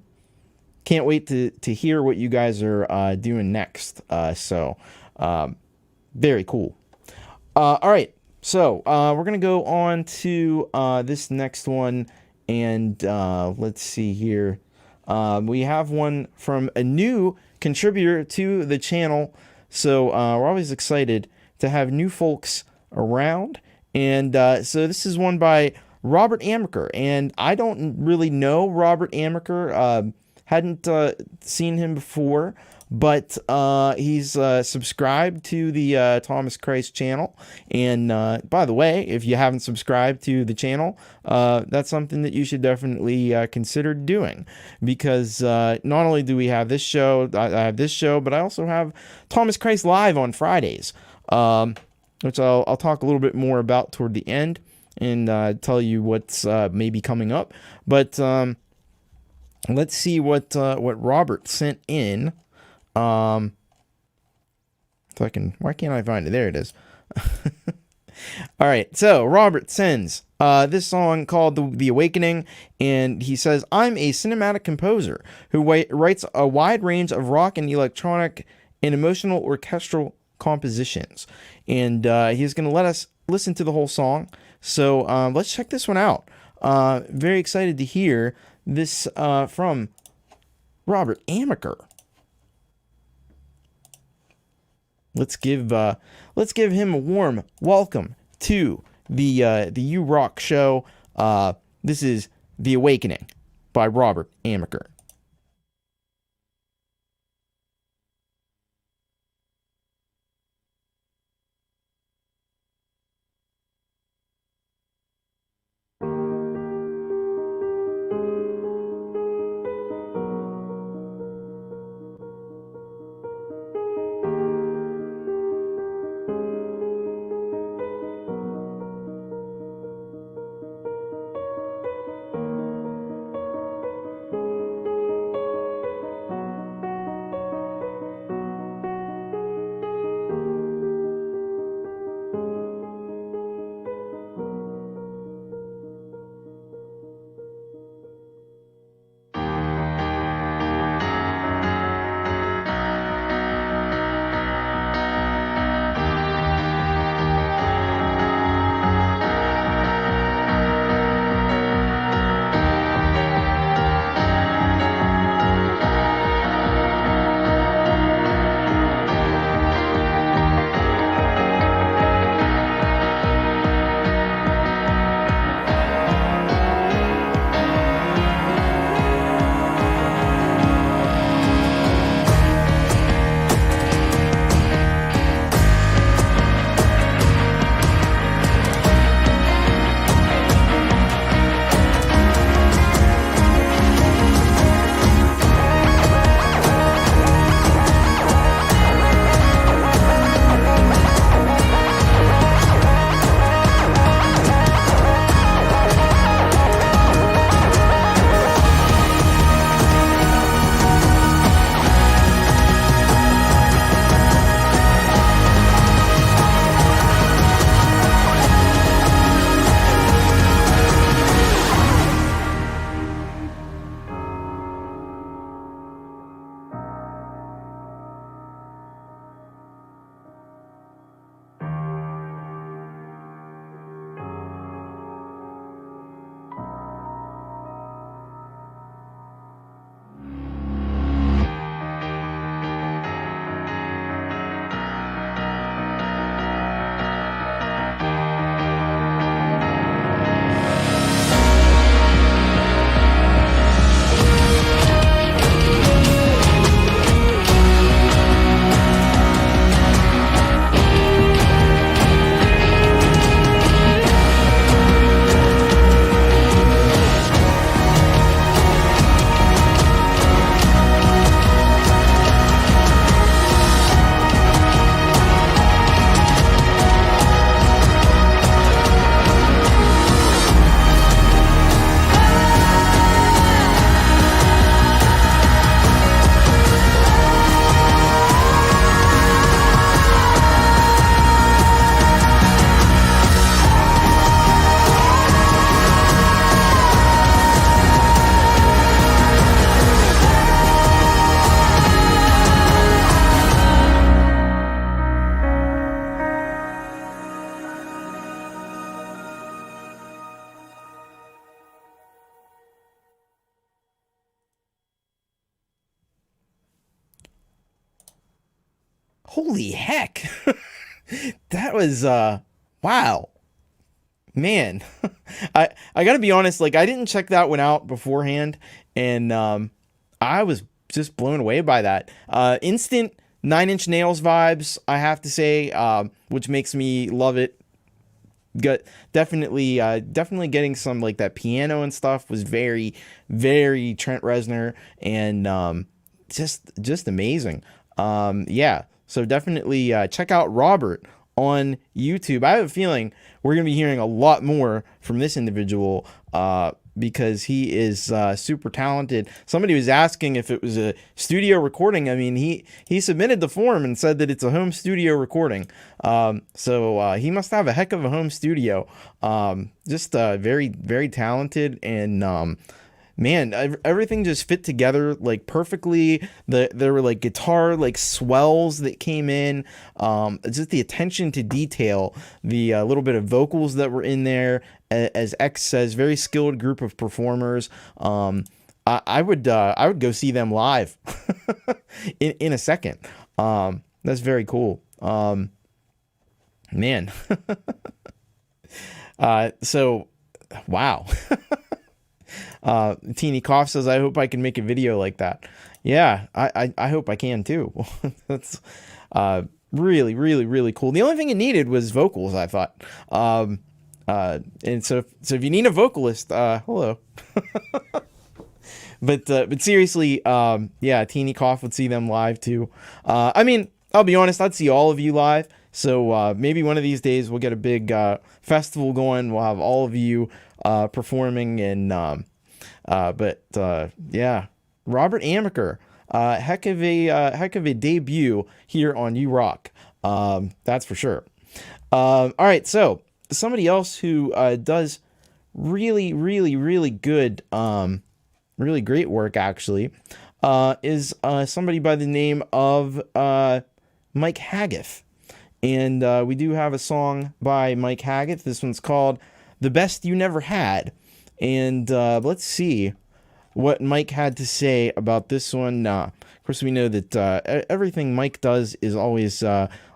wait to hear what you guys are doing next. So very cool. All right, so we're gonna go on to this next one, and let's see here. We have one from a new contributor to the channel, so we're always excited to have new folks around. And so this is one by Robert Amacker, and I don't really know Robert Amacker. Hadn't seen him before, but he's subscribed to the Thomas Christ channel. And by the way, if you haven't subscribed to the channel, that's something that you should definitely consider doing, because not only do we have this show, I have this show, but I also have Thomas Christ Live on Fridays, which I'll talk a little bit more about toward the end, and tell you what's maybe coming up. But let's see what Robert sent in. Why can't I find it? There it is. All right, so Robert sends this song called The Awakening, and he says, I'm a cinematic composer who writes a wide range of rock and electronic and emotional orchestral compositions. And he's going to let us listen to the whole song. So let's check this one out. Very excited to hear this from Robert Amacker. Let's give him a warm welcome to the U Rock show. This is The Awakening by Robert Amacker. holy heck. That was, wow. Man, I gotta be honest, like, I didn't check that one out beforehand, and I was just blown away by that. Instant Nine Inch Nails vibes, I have to say, which makes me love it. Definitely getting some, like, that piano and stuff was very, very Trent Reznor, and just amazing. Yeah, so definitely check out Robert on YouTube. I have a feeling we're going to be hearing a lot more from this individual because he is super talented. Somebody was asking if it was a studio recording. I mean, he submitted the form and said that it's a home studio recording. So he must have a heck of a home studio. Just very, very talented, and man, everything just fit together like perfectly. There were like guitar like swells that came in. Just the attention to detail, the little bit of vocals that were in there. As X says, very skilled group of performers. I would go see them live in a second. That's very cool. Man. So wow. Teeny Cough says, I hope I can make a video like that. Yeah, I hope I can too. That's really, really, really cool. The only thing it needed was vocals, I thought. And so if you need a vocalist, hello. But seriously, yeah, Teeny Cough would see them live too. I mean, I'll be honest, I'd see all of you live. So maybe one of these days we'll get a big festival going. We'll have all of you performing, and yeah, Robert Amacker, heck of a debut here on You Rock. That's for sure. All right, so somebody else who does really, really, really good, really great work actually, is somebody by the name of Mike Haggith. And we do have a song by Mike Haggith. This one's called The Best You Never Had. And let's see what Mike had to say about this one. Of course, we know that everything Mike does is always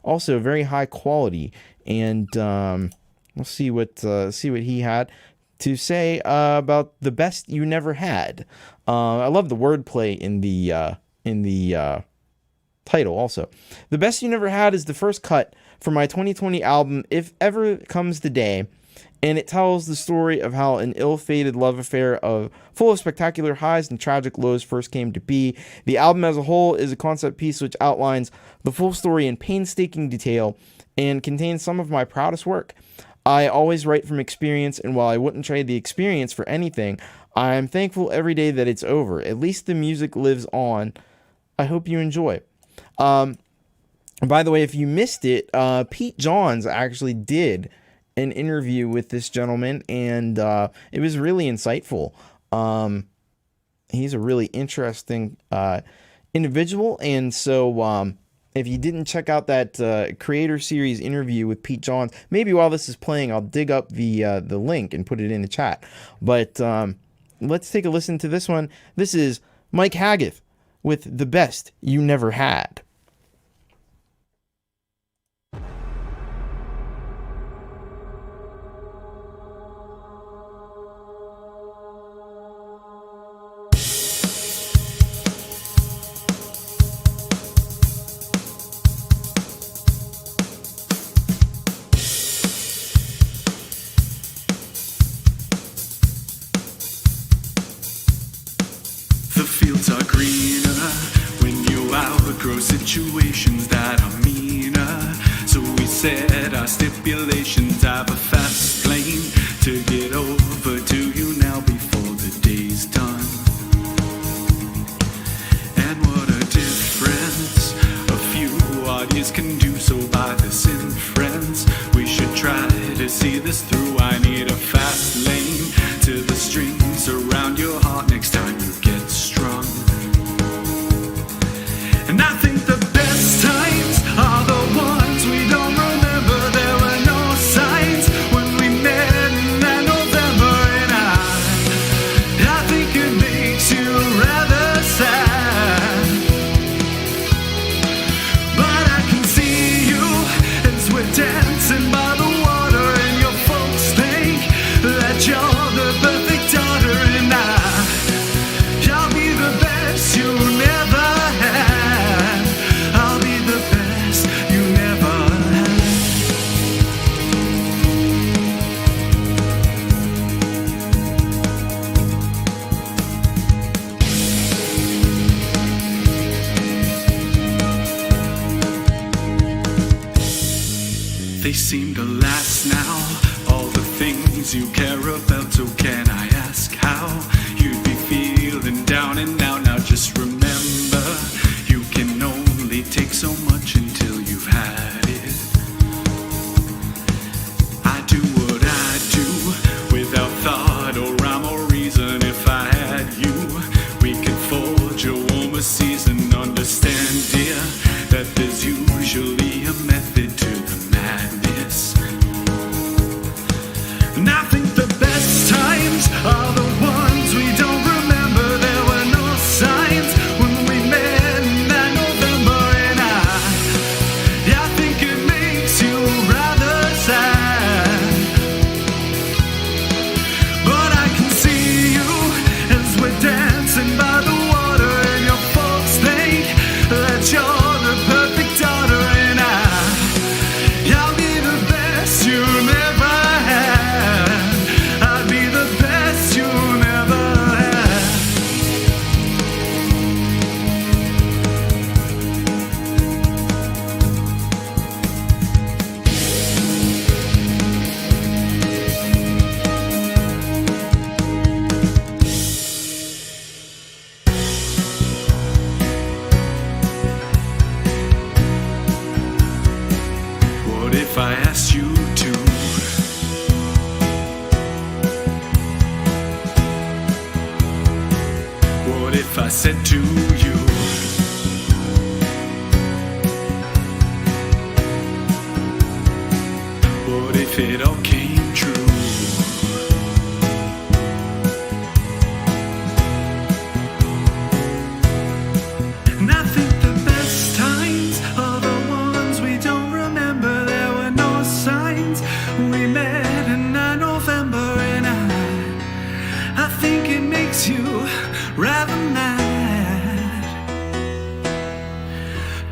also very high quality. And we'll see what he had to say about The Best You Never Had. I love the wordplay in the title also. The Best You Never Had is the first cut from my 2020 album, If Ever Comes the Day, and it tells the story of how an ill-fated love affair full of spectacular highs and tragic lows first came to be. The album as a whole is a concept piece which outlines the full story in painstaking detail and contains some of my proudest work. I always write from experience, and while I wouldn't trade the experience for anything, I am thankful every day that it's over. At least the music lives on. I hope you enjoy. By the way, if you missed it, Pete Johns actually did an interview with this gentleman, and it was really insightful. He's a really interesting individual, and so if you didn't check out that Creator Series interview with Pete Johns, maybe while this is playing, I'll dig up the link and put it in the chat. But let's take a listen to this one. This is Mike Haggith with The Best You Never Had. Are greener when you outgrow situations that are meaner. So we set our stipulations. I have a fast plane to get over to you now before the day's done. And what a difference a few odd years can do. So by this inference, we should try to see this through. I need a fast lane to the strings around your heart next time you get strung. And I think the best times are the ones we don't remember. There were no signs when we met in that November. And I think it makes you rather sad. But I can see What if I said to you, what if it all came true? And I think the best times are the ones we don't remember. There were no signs. We met in November, and I think it makes you rather mad.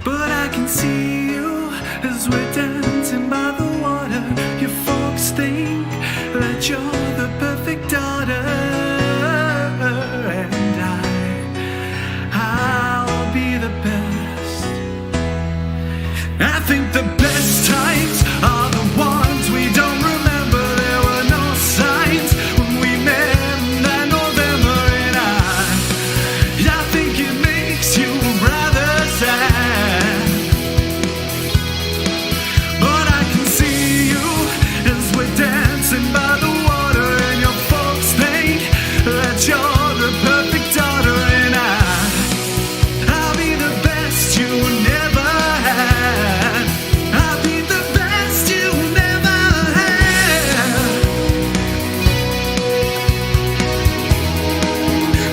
But I can see you as we're dancing by the water. Your folks think that you're the perfect daughter, and I'll be the best. I think the best times are the ones we don't remember. There were no signs when we met in that November, and I think it makes you rather sad. But I can see you as we're dancing by the water, and your folks think that you're the perfect daughter, and I'll be the best you never had. I'll be the best you never had.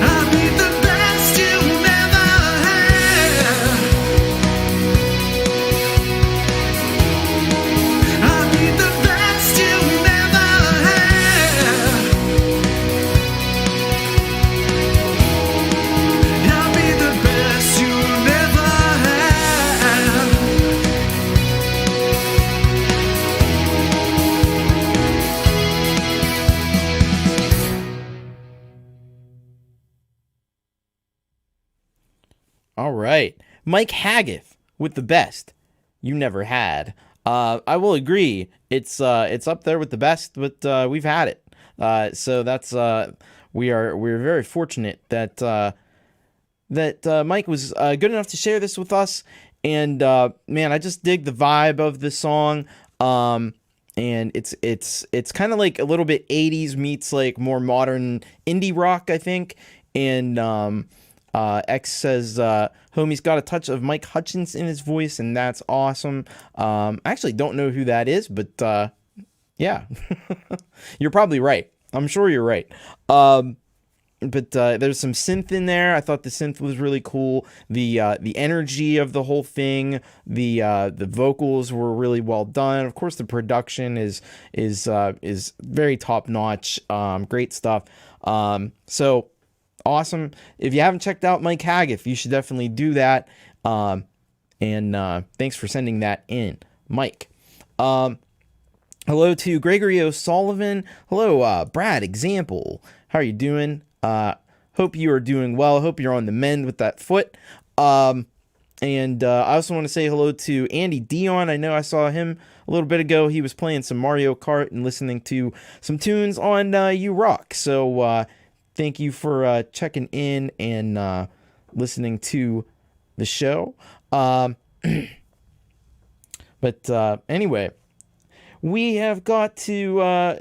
I'll be the best you never had. I'll be the best you never had. I'll be the best you never had. All right. Mike Haggith with the best you never had. I will agree. It's up there with the best, but we've had it. So that's we're very fortunate that Mike was good enough to share this with us. And man, I just dig the vibe of the song. And it's kind of like a little bit 80s meets like more modern indie rock, I think. And X says, homie's got a touch of Mike Hutchins in his voice, and that's awesome. I actually don't know who that is, but yeah, you're probably right. I'm sure you're right. But there's some synth in there. I thought the synth was really cool. The energy of the whole thing, the vocals were really well done. Of course, the production is very top notch. Great stuff. So awesome. If you haven't checked out Mike Haggith, you should definitely do that. And thanks for sending that in, Mike. Hello to Gregory O'Sullivan. Hello, Brad Example. How are you doing? Hope you are doing well. Hope you're on the mend with that foot. And I also want to say hello to Andy Dion. I know I saw him a little bit ago. He was playing some Mario Kart and listening to some tunes on You Rock. So thank you for checking in and listening to the show. But anyway, we have got to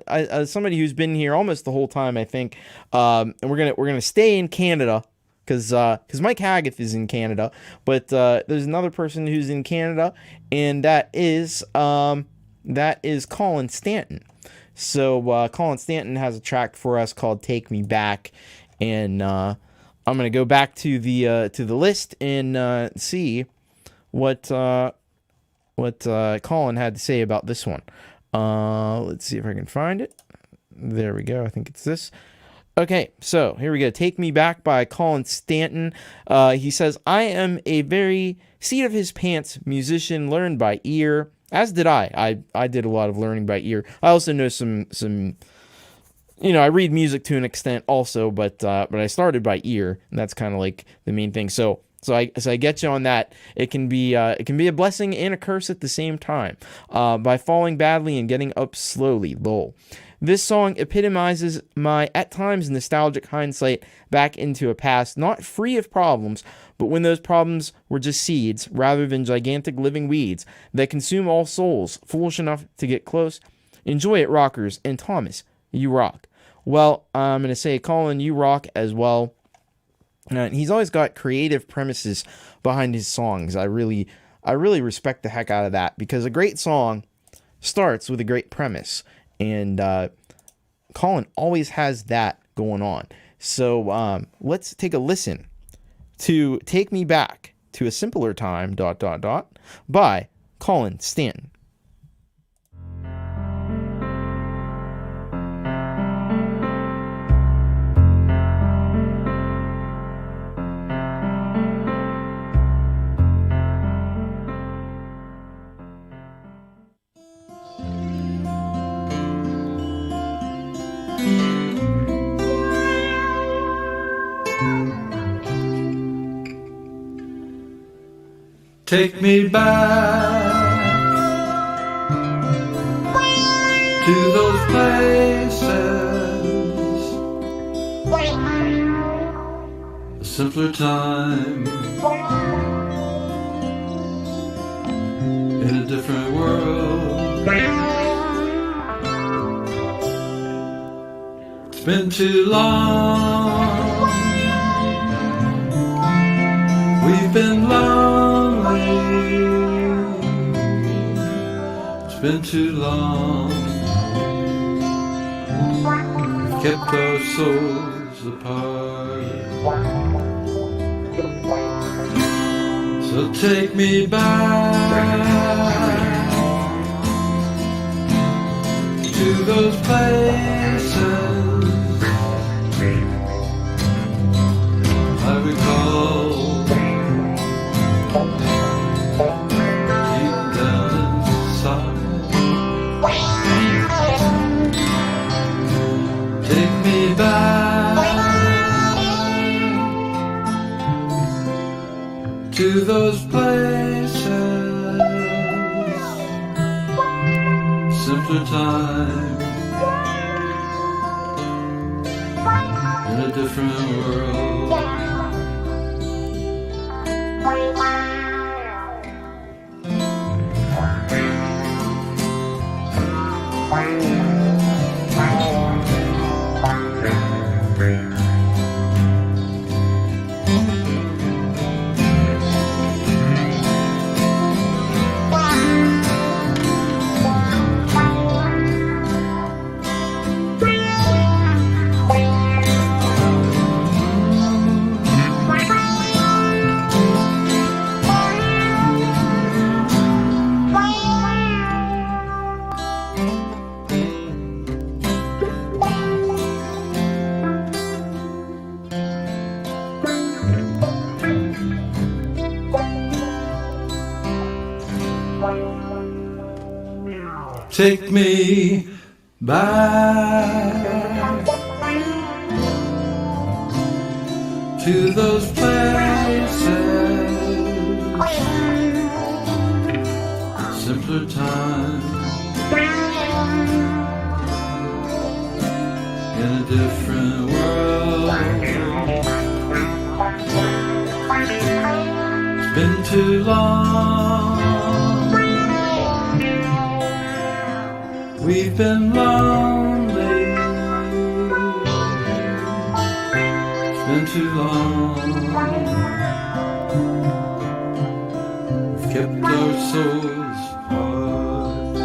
somebody who's been here almost the whole time, I think, and we're gonna stay in Canada because Mike Haggith is in Canada, but there's another person who's in Canada, and that is Collin Stanton. So Collin Stanton has a track for us called "Take Me Back," and I'm gonna go back to the list and see what Collin had to say about this one. Let's see if I can find it. There we go. I think it's this. Okay, so here we go. Take Me Back by Collin Stanton. He says, I am a very seat of his pants musician, learned by ear, as did I. I did a lot of learning by ear. I also know some I read music to an extent also, but I started by ear, and that's kind of like the main thing. So I get you on that. It can be a blessing and a curse at the same time. By falling badly and getting up slowly. Lol. This song epitomizes my at times nostalgic hindsight back into a past not free of problems, but when those problems were just seeds rather than gigantic living weeds that consume all souls foolish enough to get close. Enjoy it, rockers, and Thomas, you rock. Well, I'm gonna say, Collin, you rock as well. He's always got creative premises behind his songs. I really respect the heck out of that, because a great song starts with a great premise, and Collin always has that going on. So let's take a listen to "Take Me Back to a Simpler Time ... by Collin Stanton. Take me back to those places, a simpler time, in a different world. It's been too long, we've been lonely, it's been too long, we've kept our souls apart. So take me back to those places I recall. To those places, simpler time, in a different world. Take me back to those places, simpler time, in a different world. It's been too long, we've been lonely, it's been too long, we've kept our souls apart,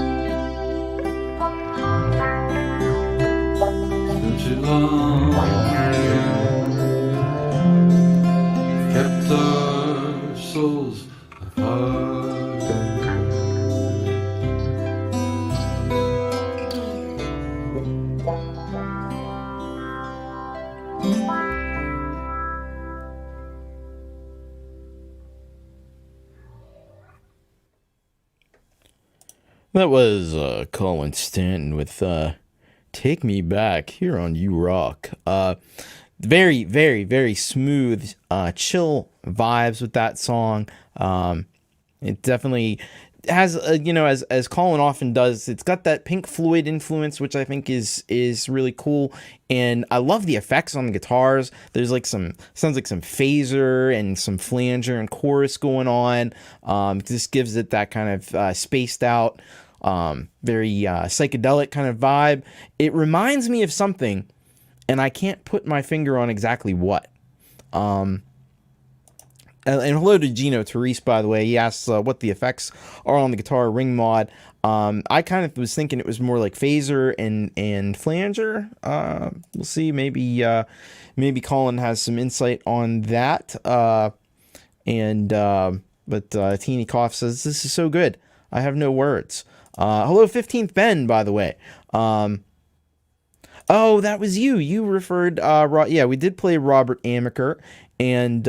it's been too long, we've kept our souls apart. That was Collin Stanton with "Take Me Back" here on You Rock. Very, very, very smooth, chill vibes with that song. It definitely has, as Collin often does, it's got that Pink Floyd influence, which I think is really cool. And I love the effects on the guitars. There's sounds like some phaser and some flanger and chorus going on. This gives it that kind of spaced out, very psychedelic kind of vibe. It reminds me of something, and I can't put my finger on exactly what. And hello to Gino Therese, by the way. He asks what the effects are on the guitar ring mod. I kind of was thinking it was more like phaser and flanger. We'll see. Maybe Collin has some insight on that. But Teeny Cough says, this is so good. I have no words. Hello, 15th Ben, by the way. Oh, that was you. You referred, yeah, we did play Robert Amacker, and,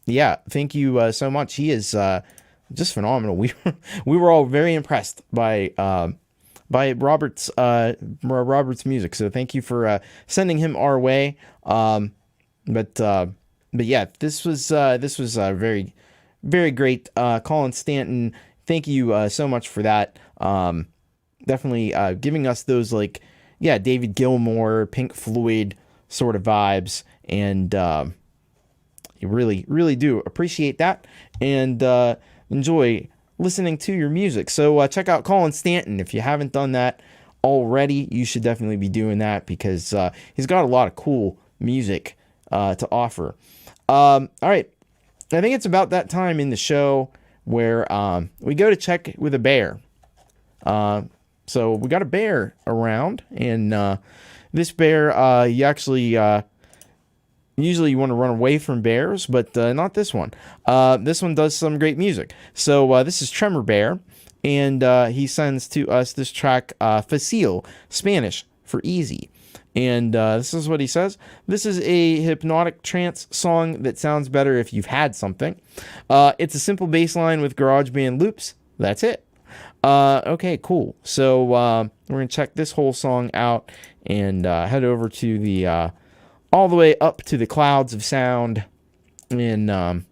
yeah, thank you, so much. He is, just phenomenal. We were all very impressed by Robert's music. So thank you for, sending him our way. But yeah, this was very, very great. Collin Stanton, thank you, so much for that. Definitely, giving us those, like, yeah, David Gilmour, Pink Floyd sort of vibes, and you really, really do appreciate that, and enjoy listening to your music. So check out Collin Stanton. If you haven't done that already, you should definitely be doing that, because he's got a lot of cool music to offer. All right, I think it's about that time in the show where we go to check with a bear. So we got a bear around, and this bear, you actually, usually you want to run away from bears, but not this one. This one does some great music. So this is Tremor Bear, and he sends to us this track, Facil, Spanish for easy. And this is what he says. This is a hypnotic trance song that sounds better if you've had something. It's a simple bass line with GarageBand loops. That's it. Okay, cool. So we're going to check this whole song out and head over to the all the way up to the clouds of sound and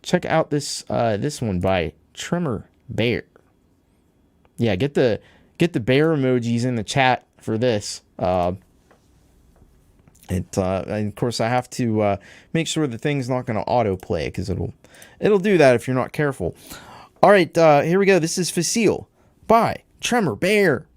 check out this this one by Tremor Bear. Yeah, get the bear emojis in the chat for this. And of course I have to make sure the thing's not going to autoplay, because it'll do that if you're not careful. All right, here we go. This is Facil by Tremor Bear.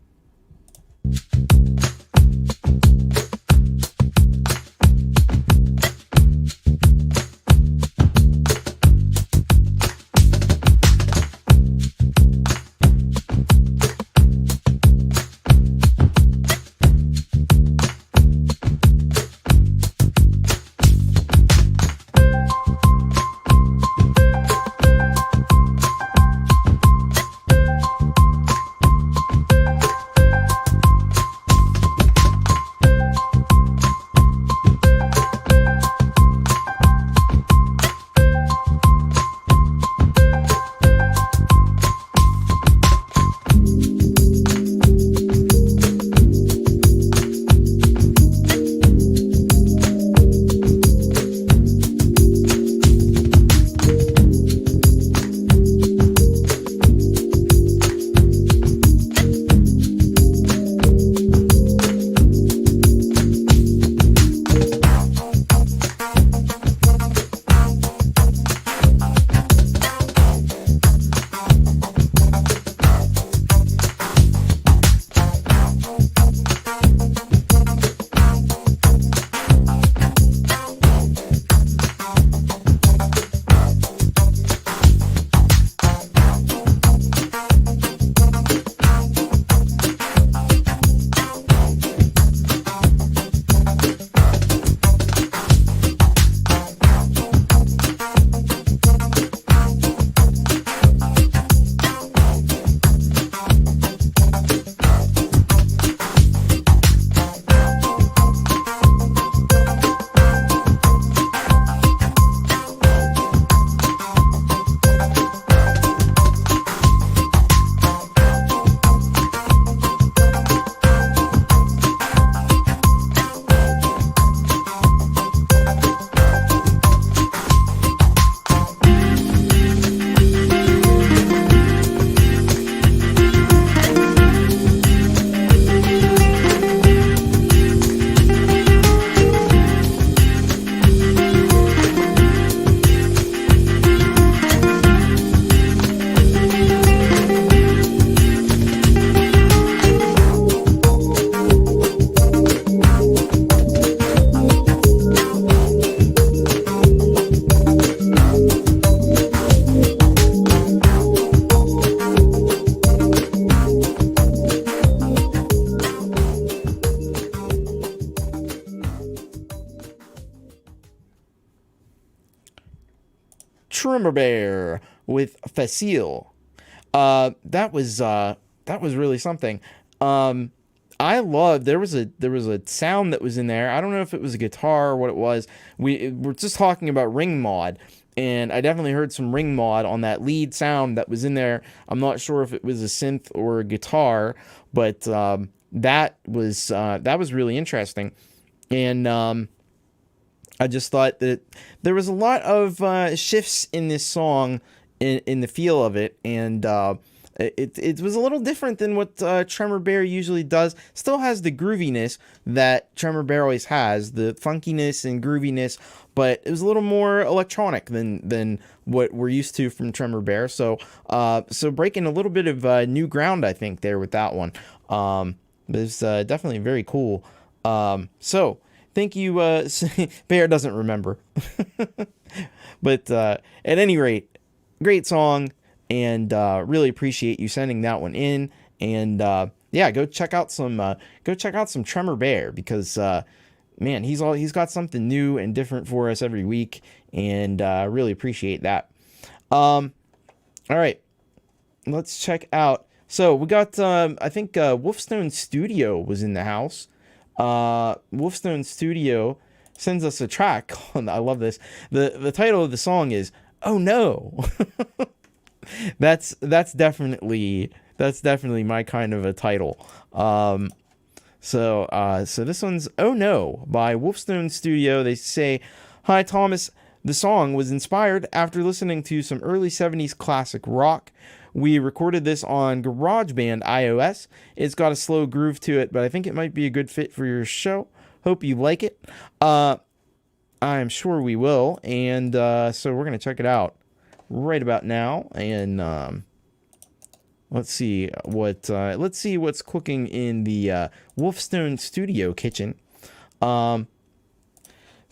Tremor with Facil. That was really something. I loved, there was a sound that was in there. I don't know if it was a guitar or what it was. We're just talking about ring mod, and I definitely heard some ring mod on that lead sound that was in there. I'm not sure if it was a synth or a guitar, but that was really interesting. And I just thought that there was a lot of shifts in this song in the feel of it, and it was a little different than what Tremor usually does. Still has the grooviness that Tremor always has, the funkiness and grooviness, but it was a little more electronic than what we're used to from Tremor. So breaking a little bit of new ground, I think, there with that one. It was definitely very cool. So thank you. Bear doesn't remember, but at any rate, great song. And really appreciate you sending that one in. And yeah, go check out some Tremor because man, he's got something new and different for us every week, and really appreciate that. All right, let's check out. So we got I think Wolfestone Studio was in the house. Wolfestone Studio sends us a track. I love this. The title of the song is "Oh No." That's definitely my kind of a title. So this one's "Oh No" by Wolfestone Studio. They say, "Hi Thomas, the song was inspired after listening to some early 70s classic rock. We recorded this on GarageBand iOS. It's got a slow groove to it, but I think it might be a good fit for your show. Hope you like it. I'm sure we will, and so we're gonna check it out right about now, and let's see what's cooking in the Wolfestone Studio kitchen. So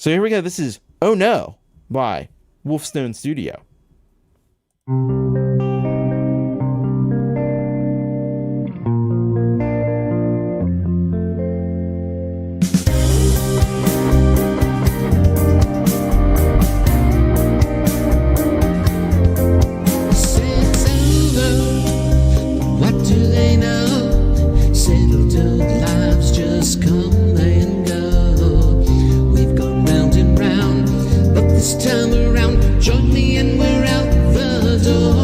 here we go. This is "Oh No" by Wolfestone Studio. Time around, join me and we're out the door.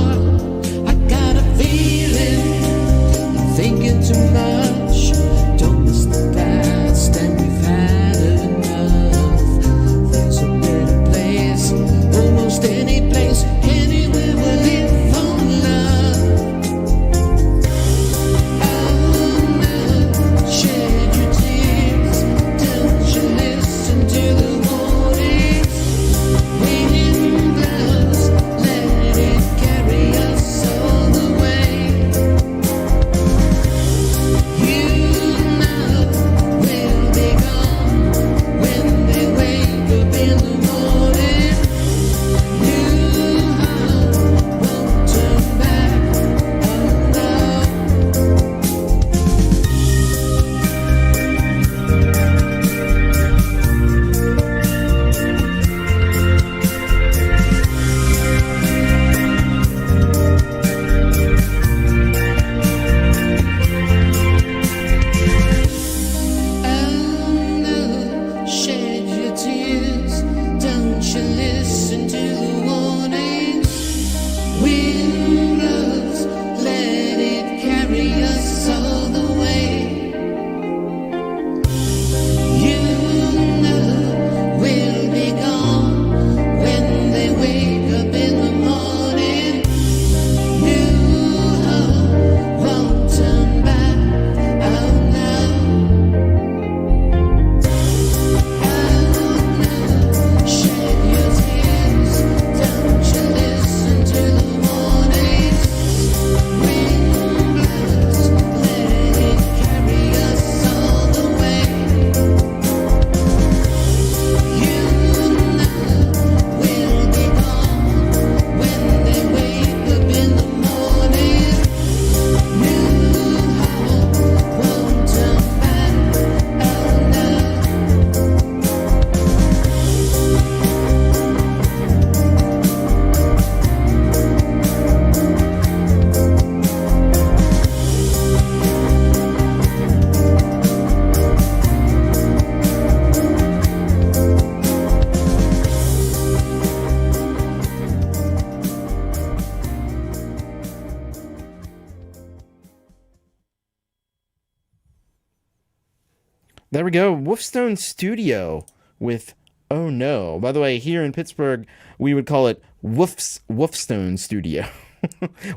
there we go. Wolfestone Studio with Oh No. By the way, here in Pittsburgh, we would call it Wolfestone Studio.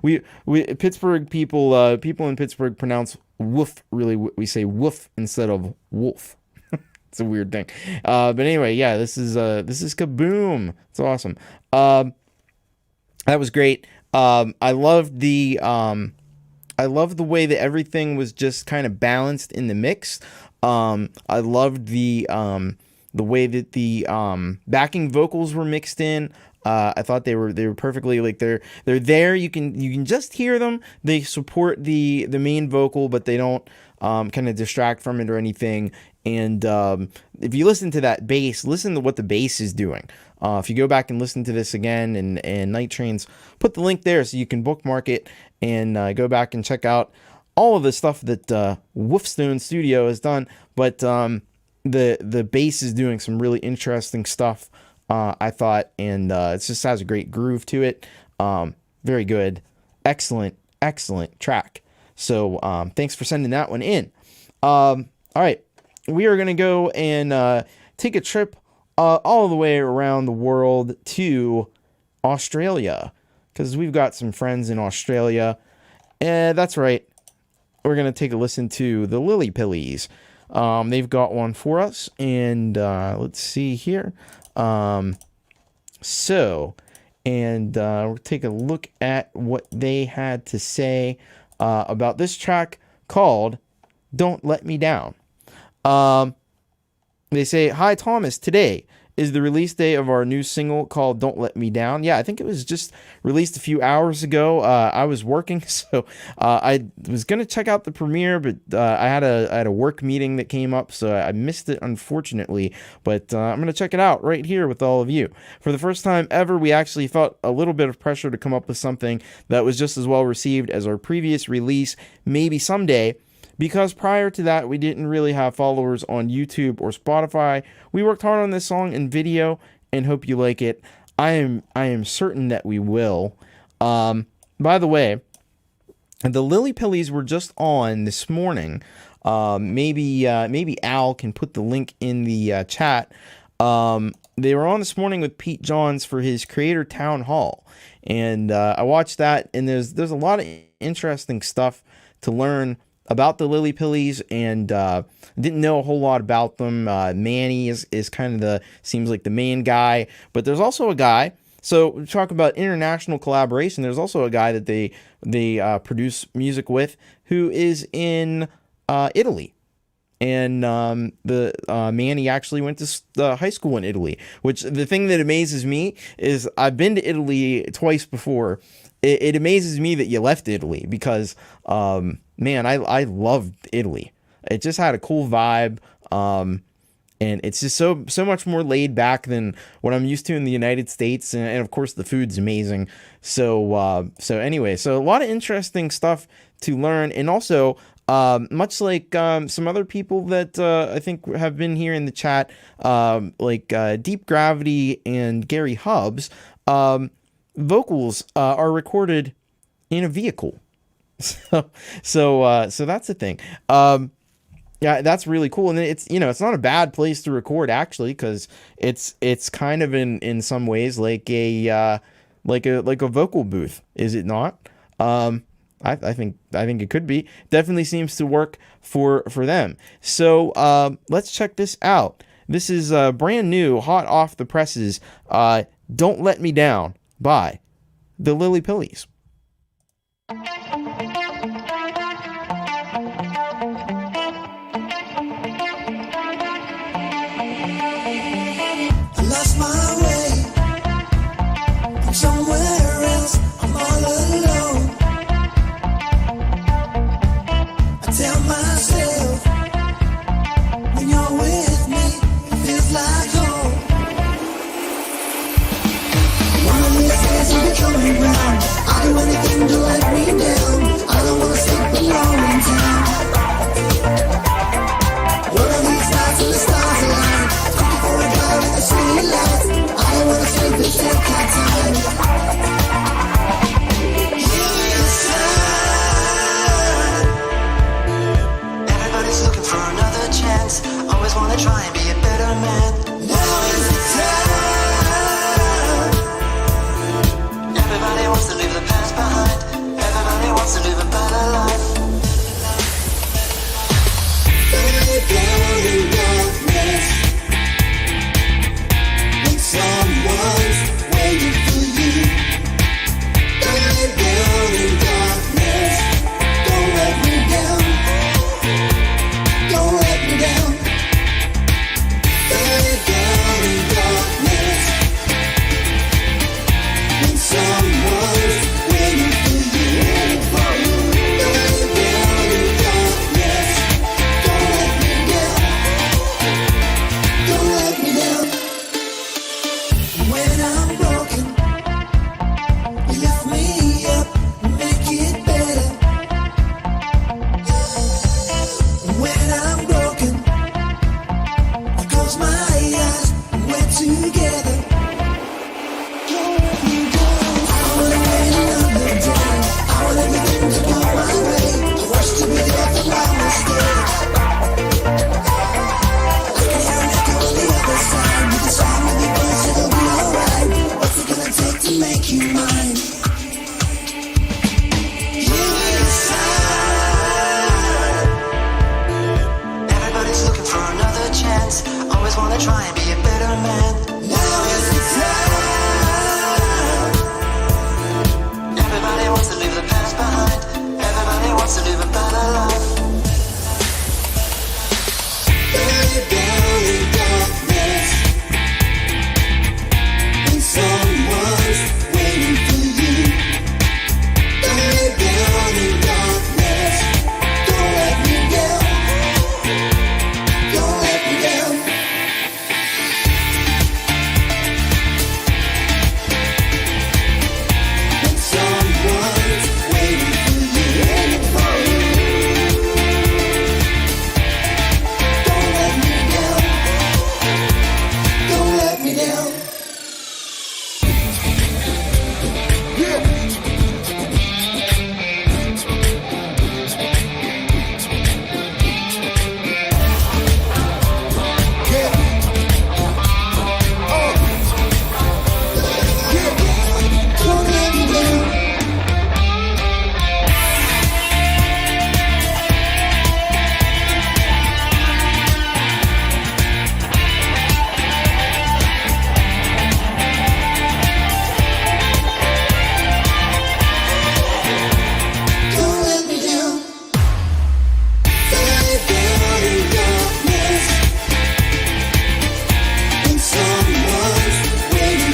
we Pittsburgh people in Pittsburgh pronounce woof really. We say woof instead of wolf. It's a weird thing. But anyway, yeah, this is Kaboom. It's awesome. That was great. I loved the way that everything was just kind of balanced in the mix. I loved the way that the backing vocals were mixed in. I thought they were perfectly, like, they're there. You can just hear them. They support the main vocal, but they don't kind of distract from it or anything. And if you listen to that bass, listen to what the bass is doing. If you go back and listen to this again, and Night Trains, put the link there so you can bookmark it and go back and check out all of the stuff that Wolfestone Studio has done. But the bass is doing some really interesting stuff, I thought, and it just has a great groove to it. Very good. Excellent track. So thanks for sending that one in. All right. We are going to go and take a trip all the way around the world to Australia, because we've got some friends in Australia. That's right. We're going to take a listen to the Lillypillies. They've got one for us, and let's see here. We'll take a look at what they had to say about this track called Don't Let Me Down. They say, "Hi Thomas, today is the release day of our new single called Don't Let Me Down." Yeah, I think it was just released a few hours ago. I was working, so I was going to check out the premiere, but I had a work meeting that came up, so I missed it, unfortunately. But I'm going to check it out right here with all of you. For the first time ever, we actually felt a little bit of pressure to come up with something that was just as well received as our previous release, Maybe Someday. Because prior to that, we didn't really have followers on YouTube or Spotify. We worked hard on this song and video and hope you like it. I am certain that we will. By the way, the Lillypillies were just on this morning. Maybe Al can put the link in the chat. They were on this morning with Pete Johns for his Creator Town Hall. And I watched that, and there's a lot of interesting stuff to learn about the Lillypillies, and didn't know a whole lot about them. Manny is kind of seems like the main guy, but there's also a guy. So we talk about international collaboration. There's also a guy that they produce music with who is in Italy, and Manny actually went to high school in Italy. Which, the thing that amazes me is I've been to Italy twice before. It amazes me that you left Italy, because man, I loved Italy. It just had a cool vibe, and it's just so much more laid back than what I'm used to in the United States, and of course the food's amazing. So anyway, so a lot of interesting stuff to learn, and also much like some other people that I think have been here in the chat, like Deep Gravity and Gary Hubbs, vocals are recorded in a vehicle. So that's the thing. Yeah, that's really cool. And it's not a bad place to record, actually, because it's kind of in some ways like a vocal booth, is it not? I think it could be. Definitely seems to work for them. So let's check this out. This is brand new, hot off the presses. Don't Let Me Down by the Lillypillies. I lost my way. I'm somewhere else. I'm all alone. I tell myself, when you're with me, it feels like home. One of these days you'll be coming round. I'll do anything to let me down. I don't wanna sleep alone in town. One of these nights when the stars align, looking for a guy with a sweet life. Always wanna try and be a better man. Now is the time. Everybody wants to leave the past behind. Everybody wants to live a better life. Lay down in darkness when someone's waiting for you. Lay down in darkness. Don't let me down. Don't let me down. Lay down in darkness when someone's waiting for you. Lay down in darkness. Don't let me down. Don't let me down. When I'm broken, you lift me up, make it better. When I'm broken, I close my eyes and we're together. Don't let me go. I wanna wait another day. I want everything to go my way. I wish to be there for my mistakes. I can hear an echo on the other side. With the song of your voice, it'll be alright. What's it gonna take to make you mine? Give me a sign. Everybody's looking for another chance. Always wanna try and be a better man. Now is the time. Everybody wants to leave the past behind. Everybody wants to live a better life. Lay down in darkness when someone's waiting for you. Lay down in darkness. Don't let me down. Don't let me down. When someone's waiting for you. Don't let me down. Don't let me down. Don't let me down. Don't let me down. Lay down in darkness when someone's waiting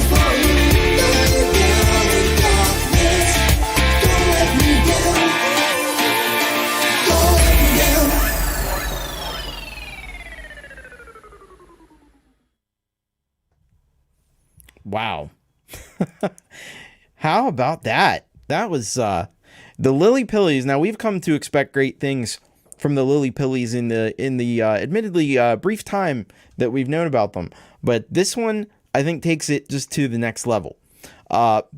for you. Lay down in darkness. Don't let me down. Don't let me down. Wow. How about that? That was the Lillypillies. Now we've come to expect great things from the Lillypillies in the admittedly brief time that we've known about them, but this one I think takes it just to the next level.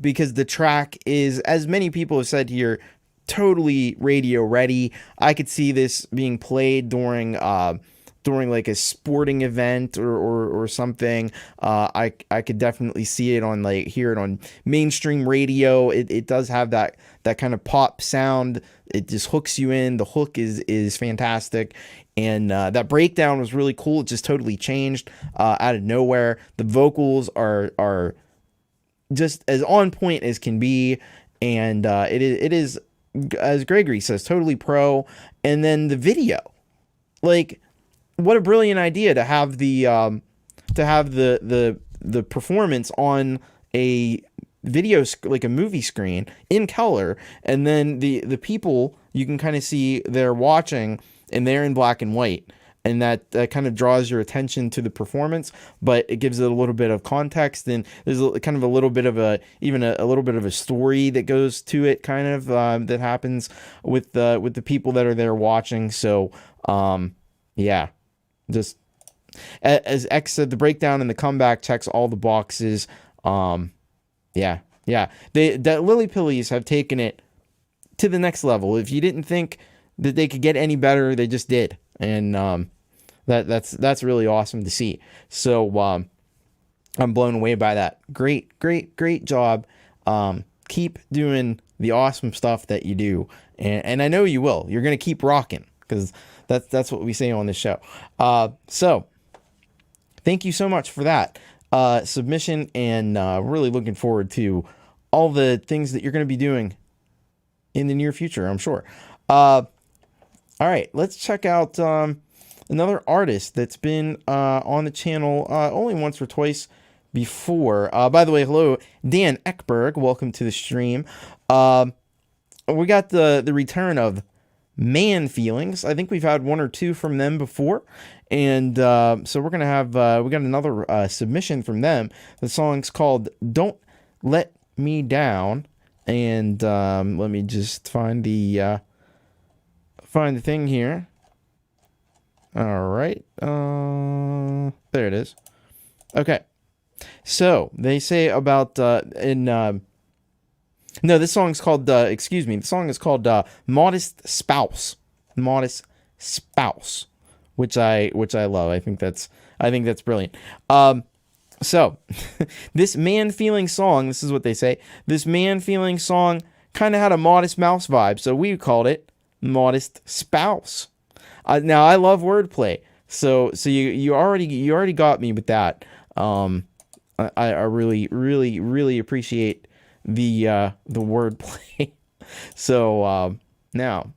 Because the track is, as many people have said here, totally radio ready. I could see this being played during like a sporting event or something. I could definitely see it on, like, hear it on mainstream radio. It does have that kind of pop sound. It just hooks you in. The hook is fantastic. And that breakdown was really cool. It just totally changed out of nowhere. The vocals are just as on point as can be. And it is, as Gregory says, totally pro. And then the video, like, what a brilliant idea to have the performance on a video, like a movie screen in color, and then the people, you can kind of see they're watching and they're in black and white, and that kind of draws your attention to the performance, but it gives it a little bit of context, and there's kind of a little bit of a little bit of a story that goes to it, kind of that happens with the people that are there watching. So yeah, just as X said, the breakdown and the comeback checks all the boxes. Yeah. The Lillypillies have taken it to the next level. If you didn't think that they could get any better, they just did. And That's really awesome to see. So I'm blown away by that. Great job. Keep doing the awesome stuff that you do, and I know you will. You're gonna keep rocking, because that's what we say on this show. So thank you so much for that submission, and really looking forward to all the things that you're going to be doing in the near future, I'm sure. All right, let's check out another artist that's been on the channel only once or twice before. By the way, hello, Dan Eckberg. Welcome to the stream. We got the return of Man Feelings. I think we've had one or two from them before. And so we're going to have, we got another submission from them. The song's called Don't Let Me Down. And let me just find the thing here. All right. There it is. Okay. So they say about no, this song's called the song is called Modest Spouse. Modest Spouse, which I love. I think that's brilliant. So this Man Feeling song, this is what they say. This Man Feeling song kind of had a Modest Mouse vibe, so we called it Modest Spouse. Now I love wordplay, so you already got me with that. I really appreciate the wordplay. So now,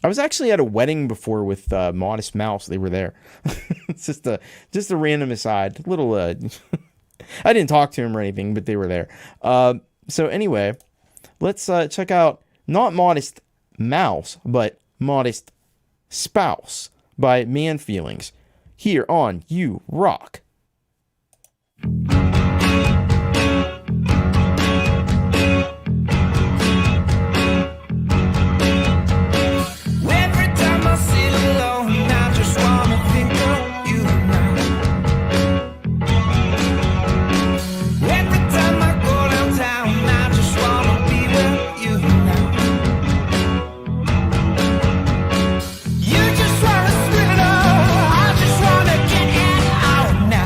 I was actually at a wedding before with Modest Mouse. They were there. It's just a random aside. Little I didn't talk to him or anything, but they were there. So anyway, let's check out not Modest Mouse, but Modest Spouse by Man Feelings here on You Rock. You just wanna spit it all, I just wanna get it out now.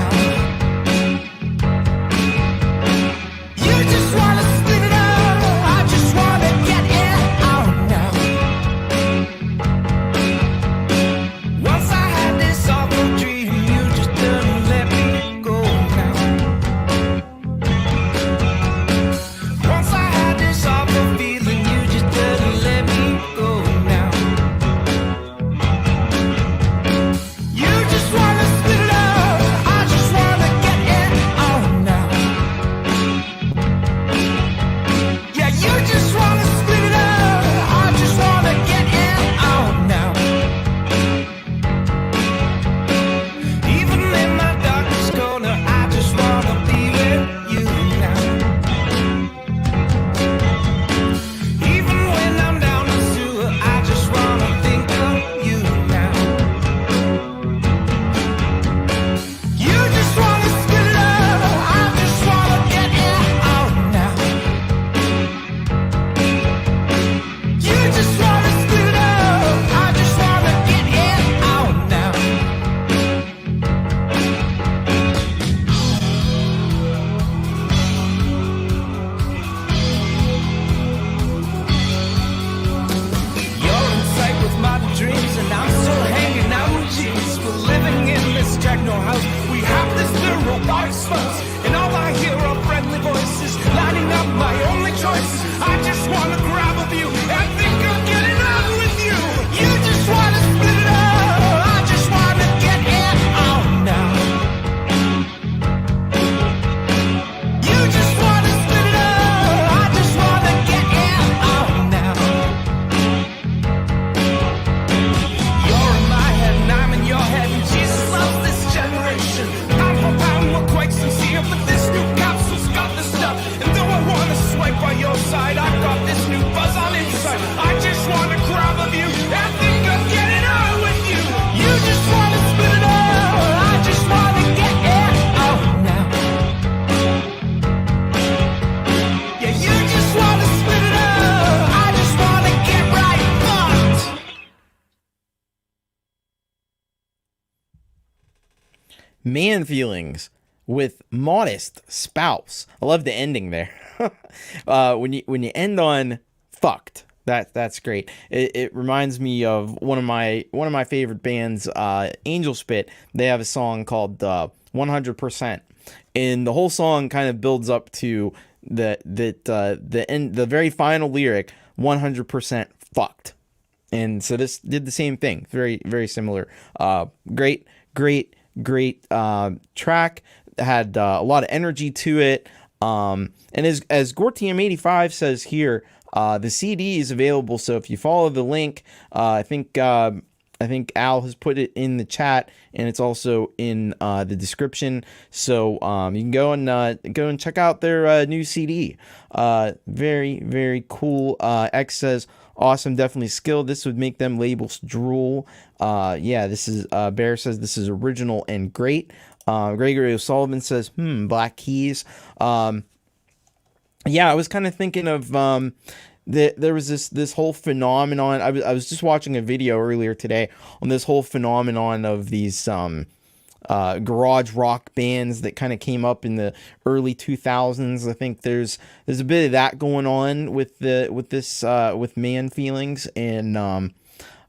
Man Feelings with Modest Spouse. I love the ending there. When you end on fucked, that's great. It reminds me of one of my favorite bands, Angel Spit. They have a song called 100%, and the whole song kind of builds up to the end, the very final lyric, 100% fucked. And so this did the same thing. Very, very similar. Great track. Had a lot of energy to it. And as Gortium85 says here, the CD is available. So if you follow the link, I think Al has put it in the chat, and it's also in the description. So you can go and check out their new CD. Very, very cool. X says, awesome, definitely skilled. This would make them labels drool. Yeah, this is Bear says this is original and great. Gregory O'Sullivan says, Black Keys. Yeah, I was kind of thinking of there was this whole phenomenon. I was just watching a video earlier today on this whole phenomenon of these garage rock bands that kind of came up in the early 2000s. I think there's a bit of that going on with Man Feelings, and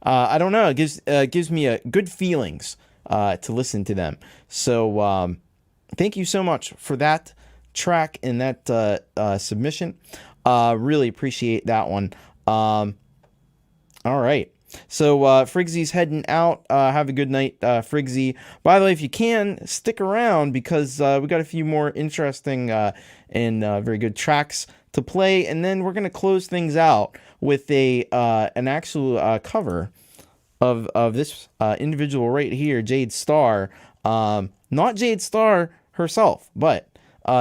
I don't know. It gives me a good feelings to listen to them. So thank you so much for that track and that submission. Really appreciate that one. All right. So Friggsy's heading out. Have a good night, Friggsy. By the way, if you can, stick around, because we got a few more interesting and very good tracks to play, and then we're gonna close things out with an actual cover of this individual right here, Jade Starr. Not Jade Starr herself, but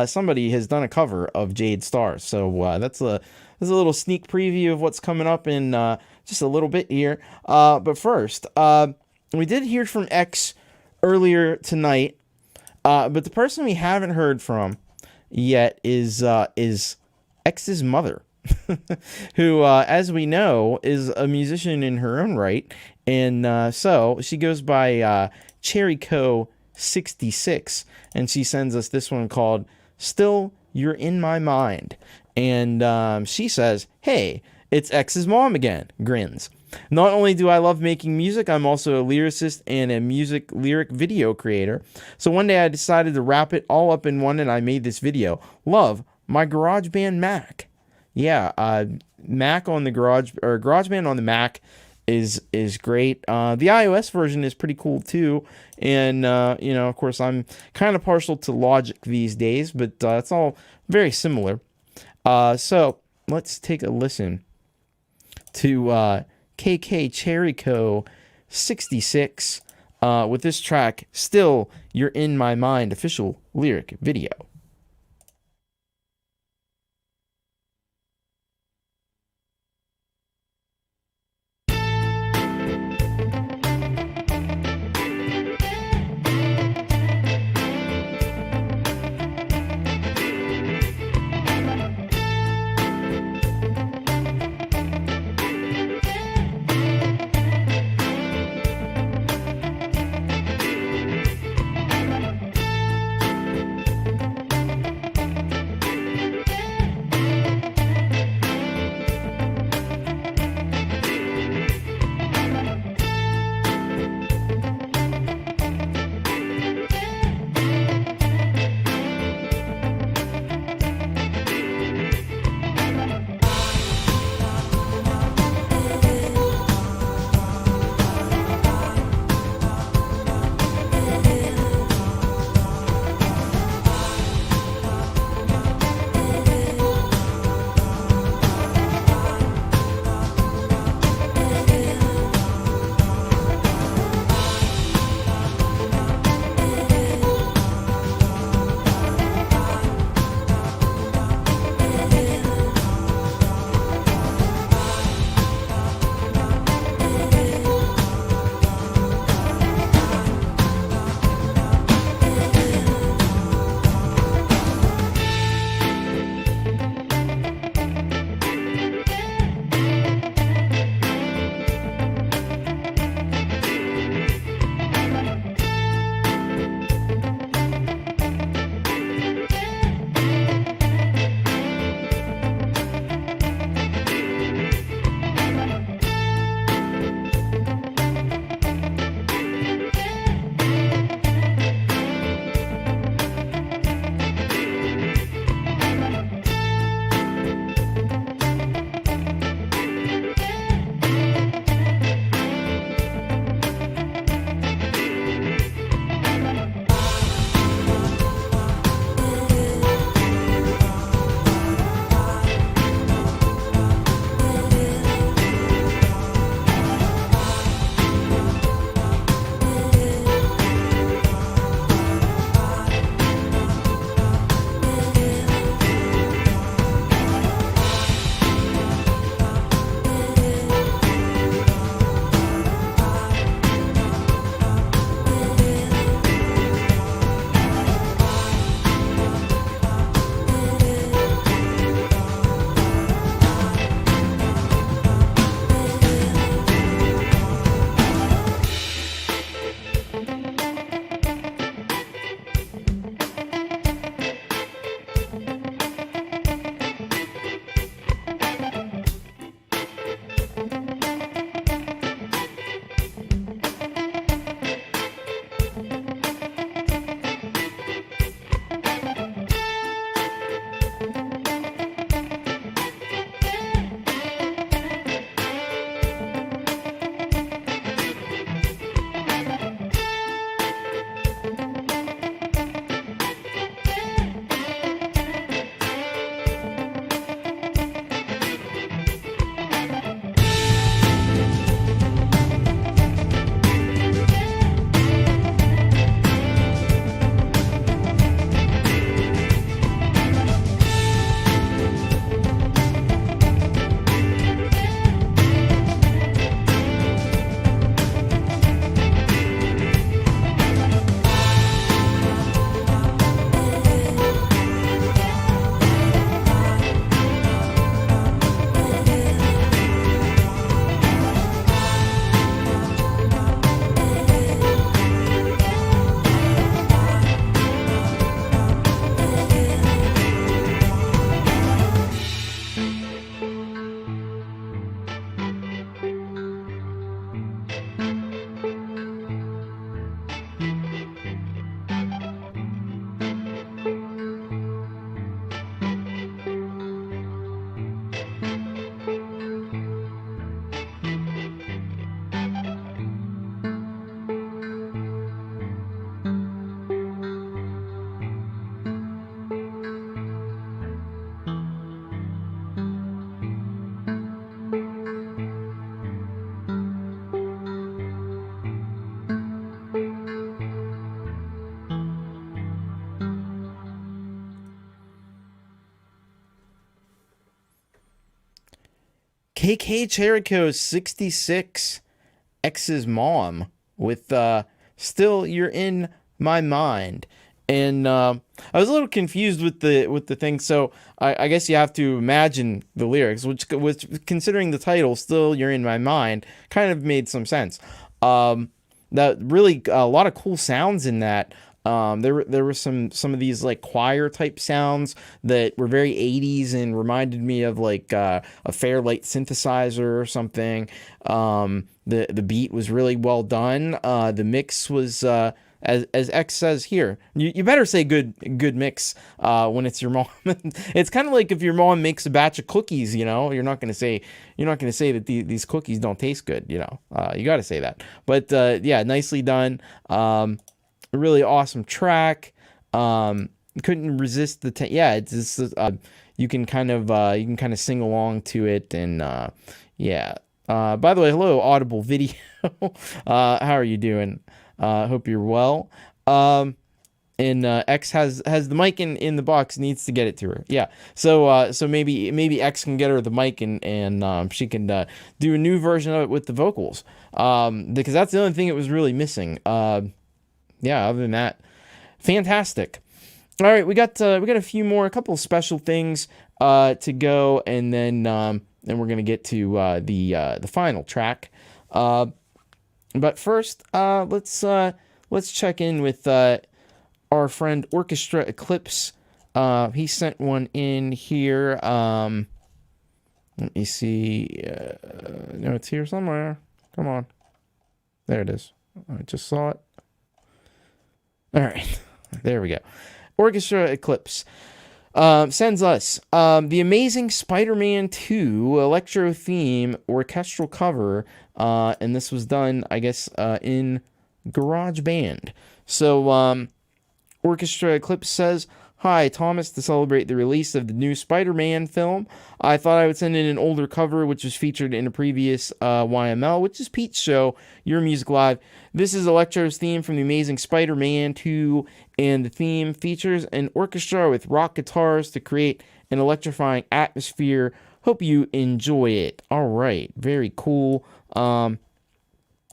somebody has done a cover of Jade Starr. So that's a little sneak preview of what's coming up in just a little bit here. But first, we did hear from X earlier tonight, but the person we haven't heard from yet is X's mother, who, as we know, is a musician in her own right, and so she goes by Cherryco 66, and she sends us this one called Still You're in My Mind. And she says, hey, it's X's mom again. Grins. Not only do I love making music, I'm also a lyricist and a lyric video creator. So one day I decided to wrap it all up in one, and I made this video. Love, my GarageBand Mac. Yeah, Mac on the GarageBand on the Mac is great. The iOS version is pretty cool too, and of course I'm kind of partial to Logic these days, but it's all very similar. So let's take a listen to KK Cherryco 66 with this track, Still You're in My Mind, official lyric video. KK Cherico 66, X's mom, with Still You're in My Mind. And I was a little confused with the thing, so I guess you have to imagine the lyrics, which considering the title, Still You're in My Mind, kind of made some sense. That really, a lot of cool sounds in that. There were some of these like choir type sounds that were very 80s and reminded me of like a Fairlight synthesizer or something. The beat was really well done. The mix was as X says here. You better say good mix when it's your mom. It's kind of like if your mom makes a batch of cookies, you know, you're not gonna say that these cookies don't taste good, you know. You got to say that. But yeah, nicely done. A really awesome track. Couldn't resist the yeah. It's just you can kind of sing along to it, and yeah. By the way, hello Audible Video. How are you doing? Hope you're well. And X has the mic in the box, needs to get it to her. Yeah. So maybe X can get her the mic and she can do a new version of it with the vocals. Because that's the only thing it was really missing. Yeah, other than that, fantastic. All right, we got a couple of special things to go, and then we're gonna get to the final track. But first, let's check in with our friend Orchestra Eclipse. He sent one in here. Let me see. No, it's here somewhere. Come on, there it is. I just saw it. All right, there we go. Orchestra Eclipse sends us the Amazing Spider-Man 2 Electro theme orchestral cover, and this was done, I guess, in GarageBand. So Orchestra Eclipse says, "Hi, Thomas, to celebrate the release of the new Spider-Man film, I thought I would send in an older cover which was featured in a previous YML, which is Pete's show, Your Music Live. This is Electro's theme from the Amazing Spider-Man 2, and the theme features an orchestra with rock guitars to create an electrifying atmosphere. Hope you enjoy it." All right, very cool.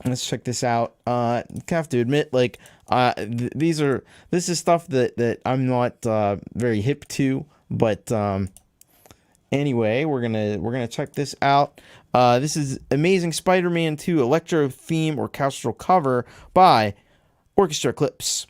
Let's check this out. I have to admit, like, this is stuff that I'm not very hip to, but anyway, we're gonna check this out. This is Amazing Spider-Man 2 Electro theme orchestral cover by Orchestra Eclipse.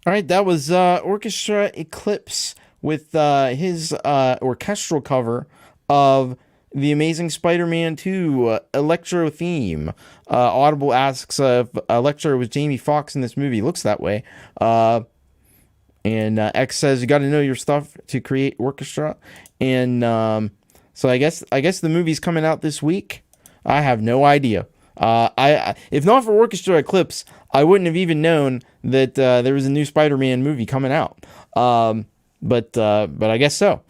All right, that was Orchestra Eclipse with his orchestral cover of the Amazing Spider-Man 2 Electro theme. Audible asks if Electro was Jamie Foxx in this movie. Looks that way. And X says you got to know your stuff to create Orchestra. And so I guess the movie's coming out this week. I have no idea. I if not for Orchestra Eclipse, I wouldn't have even known that there was a new Spider-Man movie coming out. But I guess so.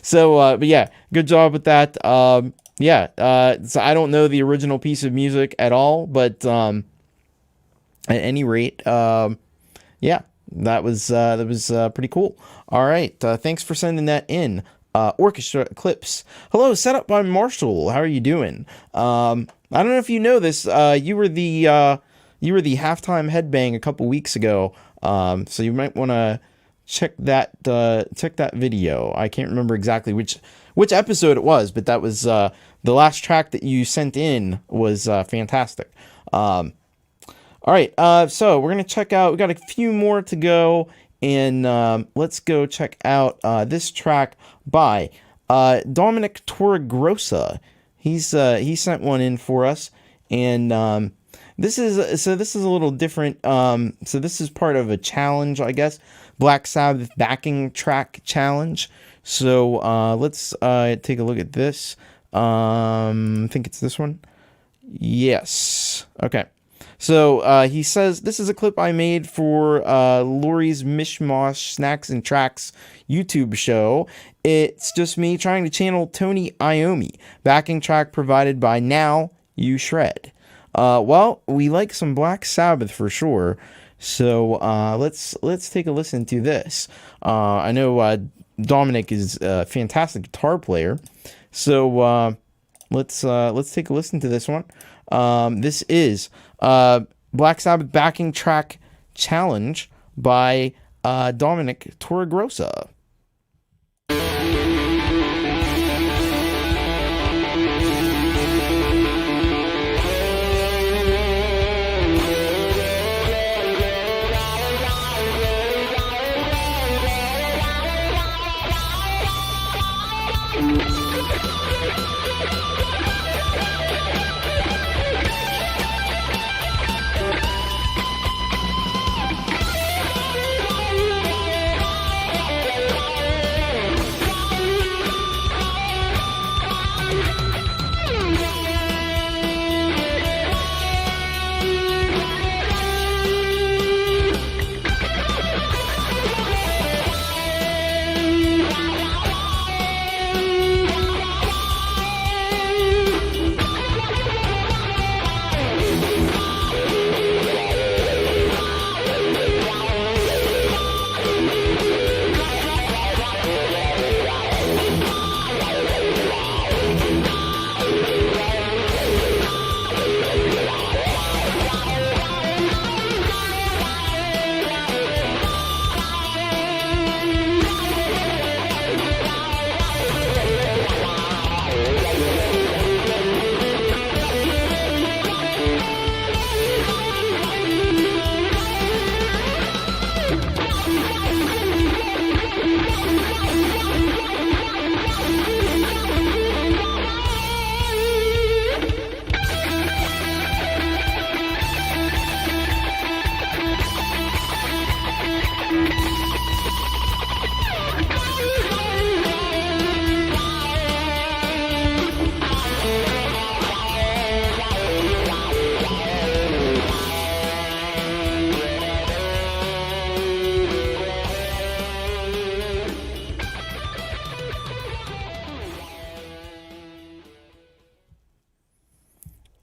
So, but yeah, good job with that. So I don't know the original piece of music at all, but at any rate, yeah, that was pretty cool. All right, thanks for sending that in. Orchestra Eclipse. Hello, set up by Marshall. How are you doing? I don't know if you know this. You were the halftime headbang a couple weeks ago. So you might want to check that video. I can't remember exactly which episode it was, but that was the last track that you sent in was fantastic. All right, so we're gonna check out. We got a few more to go, and let's go check out this track by Dominick Torregrossa. He sent one in for us, and this is a little different. So this is part of a challenge, I guess. Black Sabbath backing track challenge. So let's take a look at this. I think it's this one. Yes. Okay. So he says, this is a clip I made for Lori's Mishmash Snacks and Tracks YouTube show. It's just me trying to channel Tony Iommi. Backing track provided by Now You Shred. Well, we like some Black Sabbath for sure. So let's take a listen to this. I know Dominick is a fantastic guitar player. So let's take a listen to this one. This is Black Sabbath backing track challenge by Dominick Torregrossa.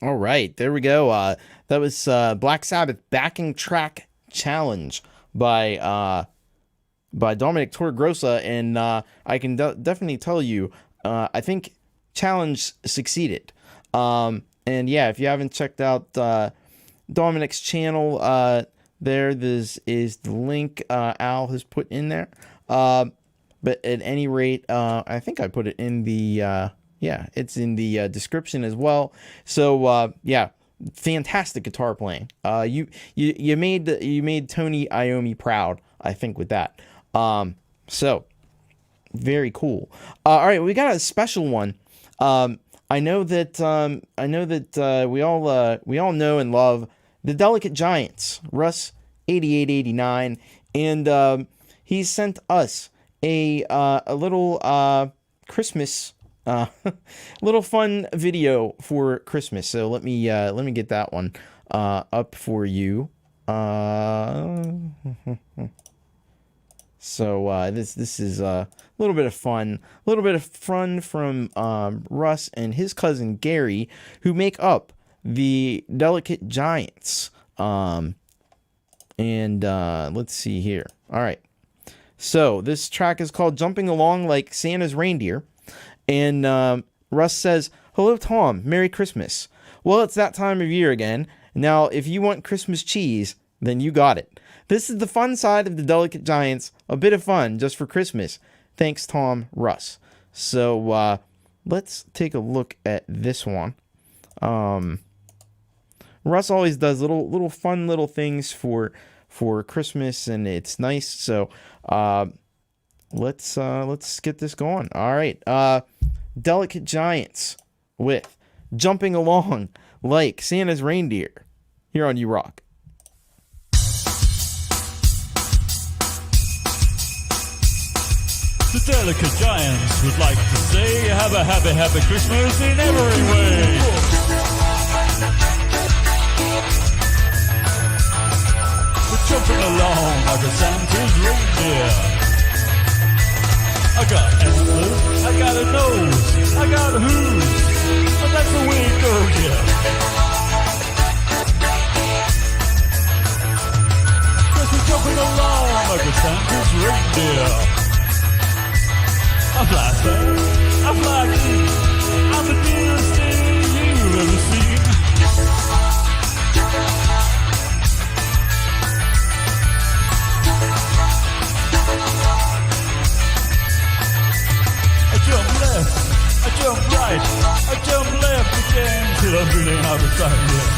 All right, there we go. That was Black Sabbath backing track challenge by Dominick Torregrossa, and I can definitely tell you, I think challenge succeeded. And yeah, if you haven't checked out Dominick's channel, there is the link Al has put in there. But at any rate, I think I put it in the. Yeah, it's in the description as well. So, yeah, fantastic guitar playing. You made Tony Iommi proud, I think, with that. So very cool. All right, we got a special one. I know that we all know and love the Delicate Giants, Russ 8889, and he sent us a little Christmas little fun video for Christmas. So let me get that one up for you. So this is a little bit of fun from Russ and his cousin Gary, who make up the Delicate Giants. And let's see here. All right. So this track is called Jumping Along Like Santa's Reindeer. And Russ says, "Hello, Tom. Merry Christmas. Well, it's that time of year again. Now, if you want Christmas cheese, then you got it. This is the fun side of the Delicate Giants. A bit of fun just for Christmas. Thanks, Tom, Russ." So let's take a look at this one. Russ always does little fun little things for Christmas, and it's nice. So let's get this going. All right, Delicate Giants with Jumping Along Like Santa's Reindeer here on You Rock. The Delicate Giants would like to say have a happy Christmas in every way. We're jumping along like a Santa's reindeer. I got antlers, I got a nose, I got hooves, but that's the way it goes, yeah. Cause we're jumping along like a Santa's reindeer. I fly fast, I fly deep, I'm the dearest thing you've ever seen. I jump left, I jump right, I jump left again till I'm feeling out of sight, yeah.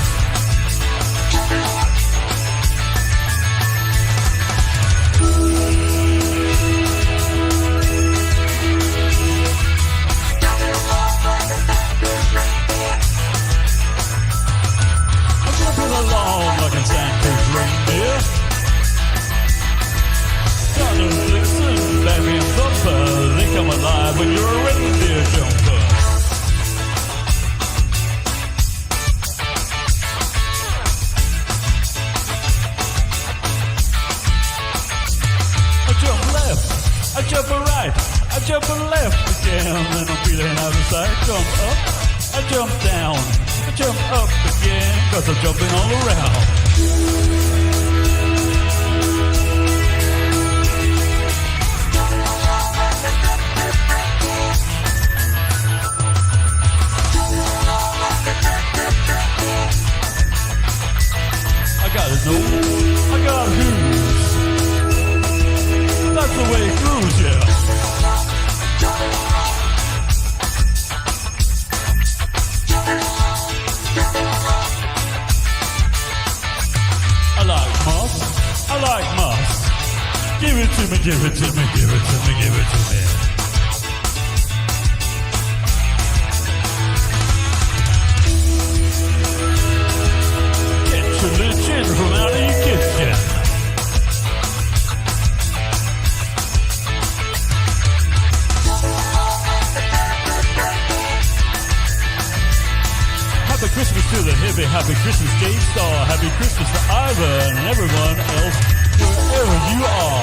Along like a Santa's reindeer. Thunder, Vixen, Batman, Thumper, they come alive when you're a reindeer jumper. I jump left, I jump right, I jump left again, and I'm feeling out of sight. Jump up, I jump down, I jump up again, cause I'm jumping all around. I got a nose, I got hooves. That's the way it goes, yeah. I like moss. Give it to me, give it to me, give it to me, give it to me. Get your little chin from out of your kitchen. Happy Christmas to the hippie, happy Christmas Jade, Starr, happy Christmas to Ivan and everyone else, wherever you are.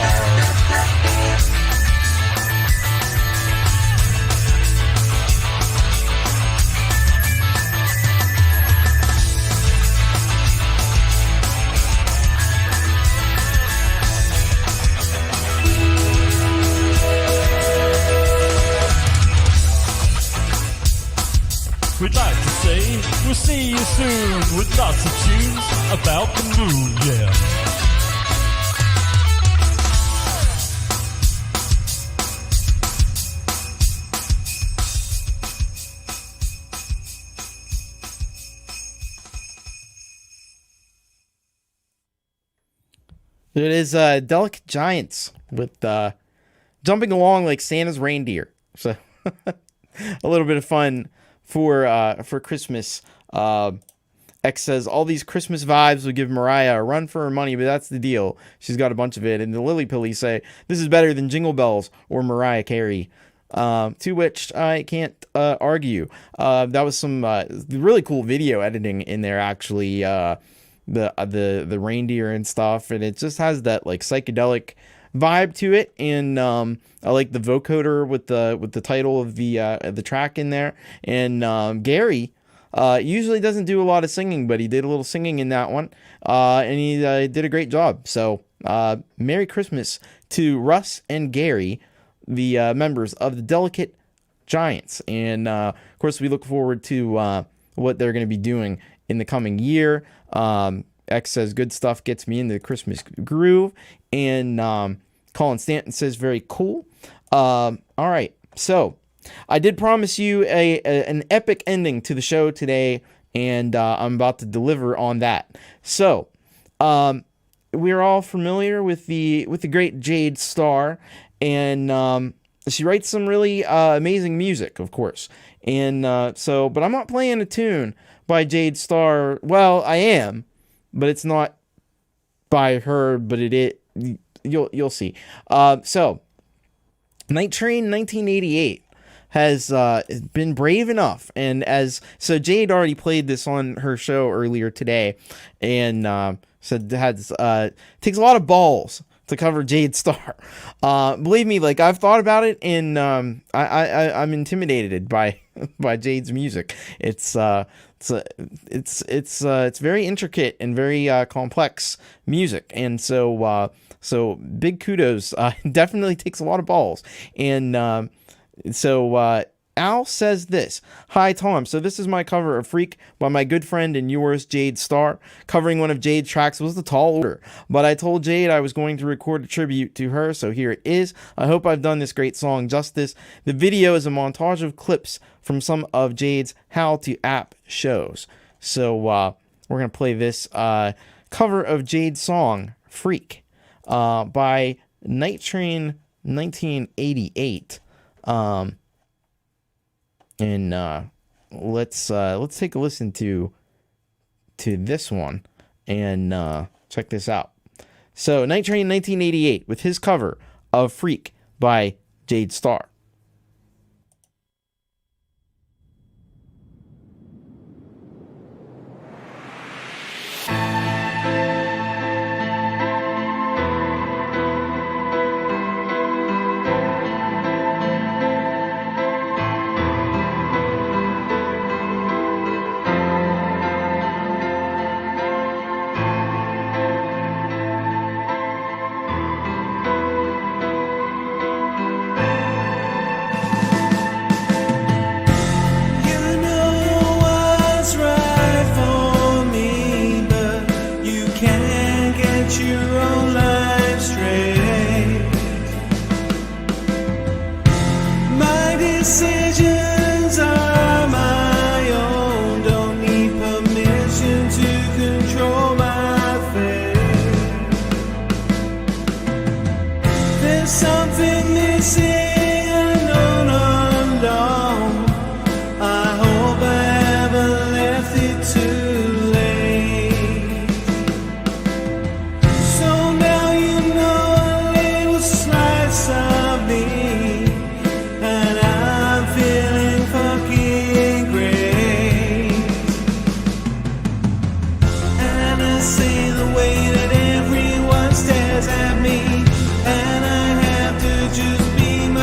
We'd like to say we'll see you soon with lots of tunes about the moon, yeah. It is delicate giants with jumping along like Santa's reindeer. So a little bit of fun for Christmas. X says all these Christmas vibes would give Mariah a run for her money, but that's the deal. She's got a bunch of it. And the Lillypillies say this is better than Jingle Bells or Mariah Carey. To which I can't argue. That was some really cool video editing in there, actually. The reindeer and stuff, and it just has that like psychedelic vibe to it. And I like the vocoder with the title of the track in there. And Gary usually doesn't do a lot of singing, but he did a little singing in that one, and he did a great job. So Merry Christmas to Russ and Gary, the members of the Delicate Giants. And of course, we look forward to what they're going to be doing in the coming year. X says good stuff gets me into the Christmas groove. And Collin Stanton says very cool. All right, so I did promise you an epic ending to the show today, and I'm about to deliver on that. So we're all familiar with the great Jade Starr, and she writes some really amazing music, of course. And but I'm not playing a tune by Jade Starr. Well, I am, but it's not by her. But you'll see. So Night Train 1988 has been brave enough, and so Jade already played this on her show earlier today, and said it takes a lot of balls to cover Jade Starr. Believe me, like I've thought about it, and I'm intimidated by Jade's music. It's very intricate and very complex music, and so big kudos. Definitely takes a lot of balls. And so Al says this: "Hi Tom, so this is my cover of Freak by my good friend and yours, Jade Starr. Covering one of Jade's tracks was a tall order, but I told Jade I was going to record a tribute to her, so here it is. I hope I've done this great song justice. The video is a montage of clips from some of Jade's How to App shows." So we're going to play this cover of Jade's song, Freak, by Night Train 1988. And let's take a listen to this one and check this out. So Night Train 1988 with his cover of Freak by Jade Starr. Decisions are my own, don't need permission to control my fate. There's something missing, unknown, unknown. I hope I haven't left it too late. So now you know a little slice of me. At me, and I have to just be my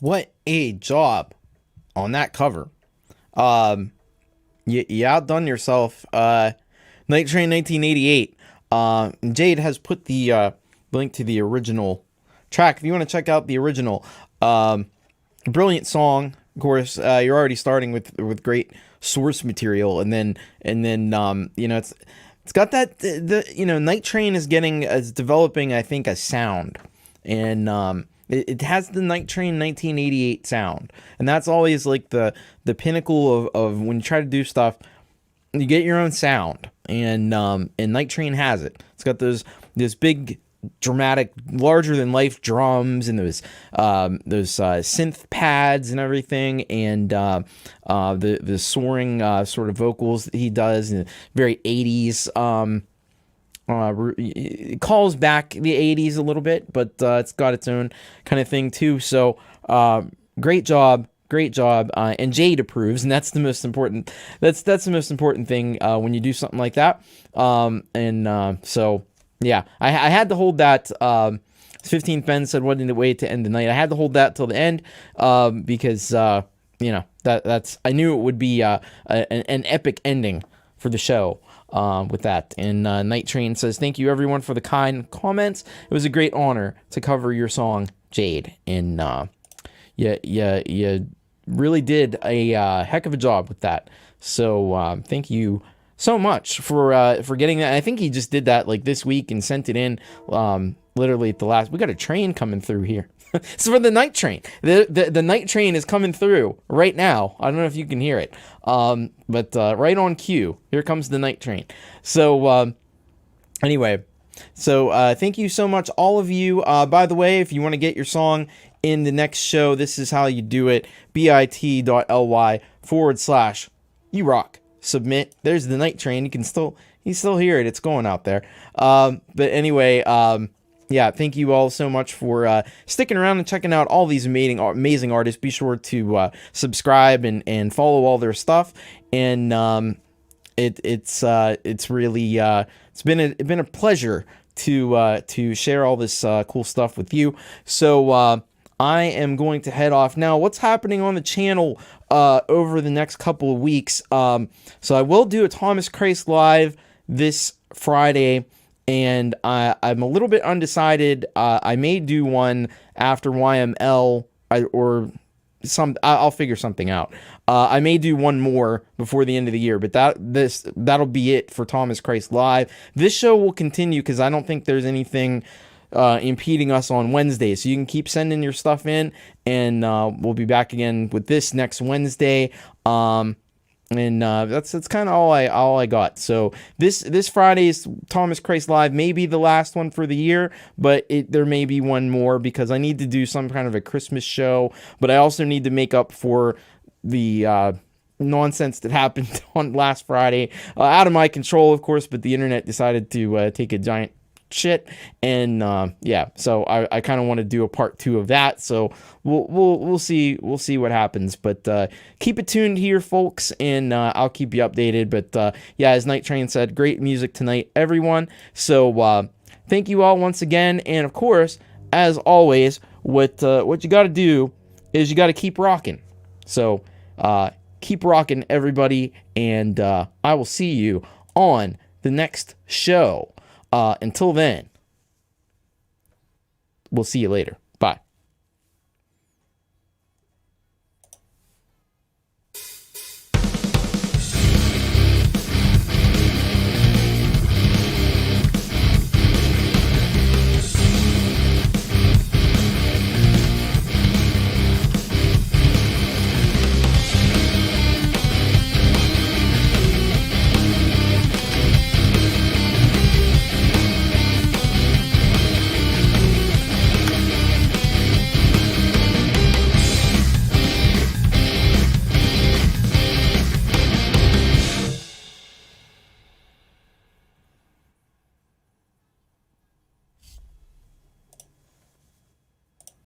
what a job on that cover. You outdone yourself. Night Train 1988. Jade has put the link to the original track. If you want to check out the original, brilliant song. Of course, you're already starting with great source material, and then it's got that Night Train is developing, I think, a sound, and it has the Night Train 1988 sound, and that's always like the pinnacle of when you try to do stuff. You get your own sound, and Night Train has it. It's got this big, dramatic, larger than life drums and those synth pads and everything, and the soaring sort of vocals that he does, and very 80s. It calls back the 80s a little bit, but it's got its own kind of thing too. So great job. And Jade approves, and that's the most important. That's the most important thing when you do something like that. So yeah, I had to hold that. 15th Ben said, "What a way to end the night." I had to hold that till the end because that's I knew it would be an epic ending for the show. With that, and Night Train says, "Thank you everyone for the kind comments. It was a great honor to cover your song, Jade, and you really did a heck of a job with that. So thank you so much for getting that. I think he just did that like this week and sent it in literally at the last. We got a train coming through here." So for the Night Train, the Night Train is coming through right now. I don't know if you can hear it, but right on cue, here comes the Night Train. So anyway, thank you so much, all of you. By the way, if you want to get your song in the next show, this is how you do it: bit.ly/you rock submit. There's the Night Train. You still hear it. It's going out there. But anyway, yeah, thank you all so much for sticking around and checking out all these amazing artists. Be sure to subscribe and follow all their stuff. And it's really it's been a pleasure to share all this cool stuff with you. So I am going to head off now. What's happening on the channel over the next couple of weeks? So I will do a Thomas Christ Live this Friday. And I'm a little bit undecided. I may do one after YML, I'll figure something out. I may do one more before the end of the year, but that'll be it for Thomas Christ Live. This show will continue because I don't think there's anything impeding us on Wednesday. So you can keep sending your stuff in, and we'll be back again with this next Wednesday. And that's kind of all I got. So this Friday's Thomas Christ Live may be the last one for the year, but there may be one more because I need to do some kind of a Christmas show. But I also need to make up for the nonsense that happened on last Friday. Out of my control, of course, but the internet decided to take a giant shit, and so I kind of want to do a part 2 of that. So we'll see what happens, but keep it tuned here, folks, and I'll keep you updated. But as Night Train said, great music tonight, everyone. So thank you all once again, and of course, as always, what you got to do is you got to keep rocking. So keep rocking, everybody, and I will see you on the next show. Until then, we'll see you later.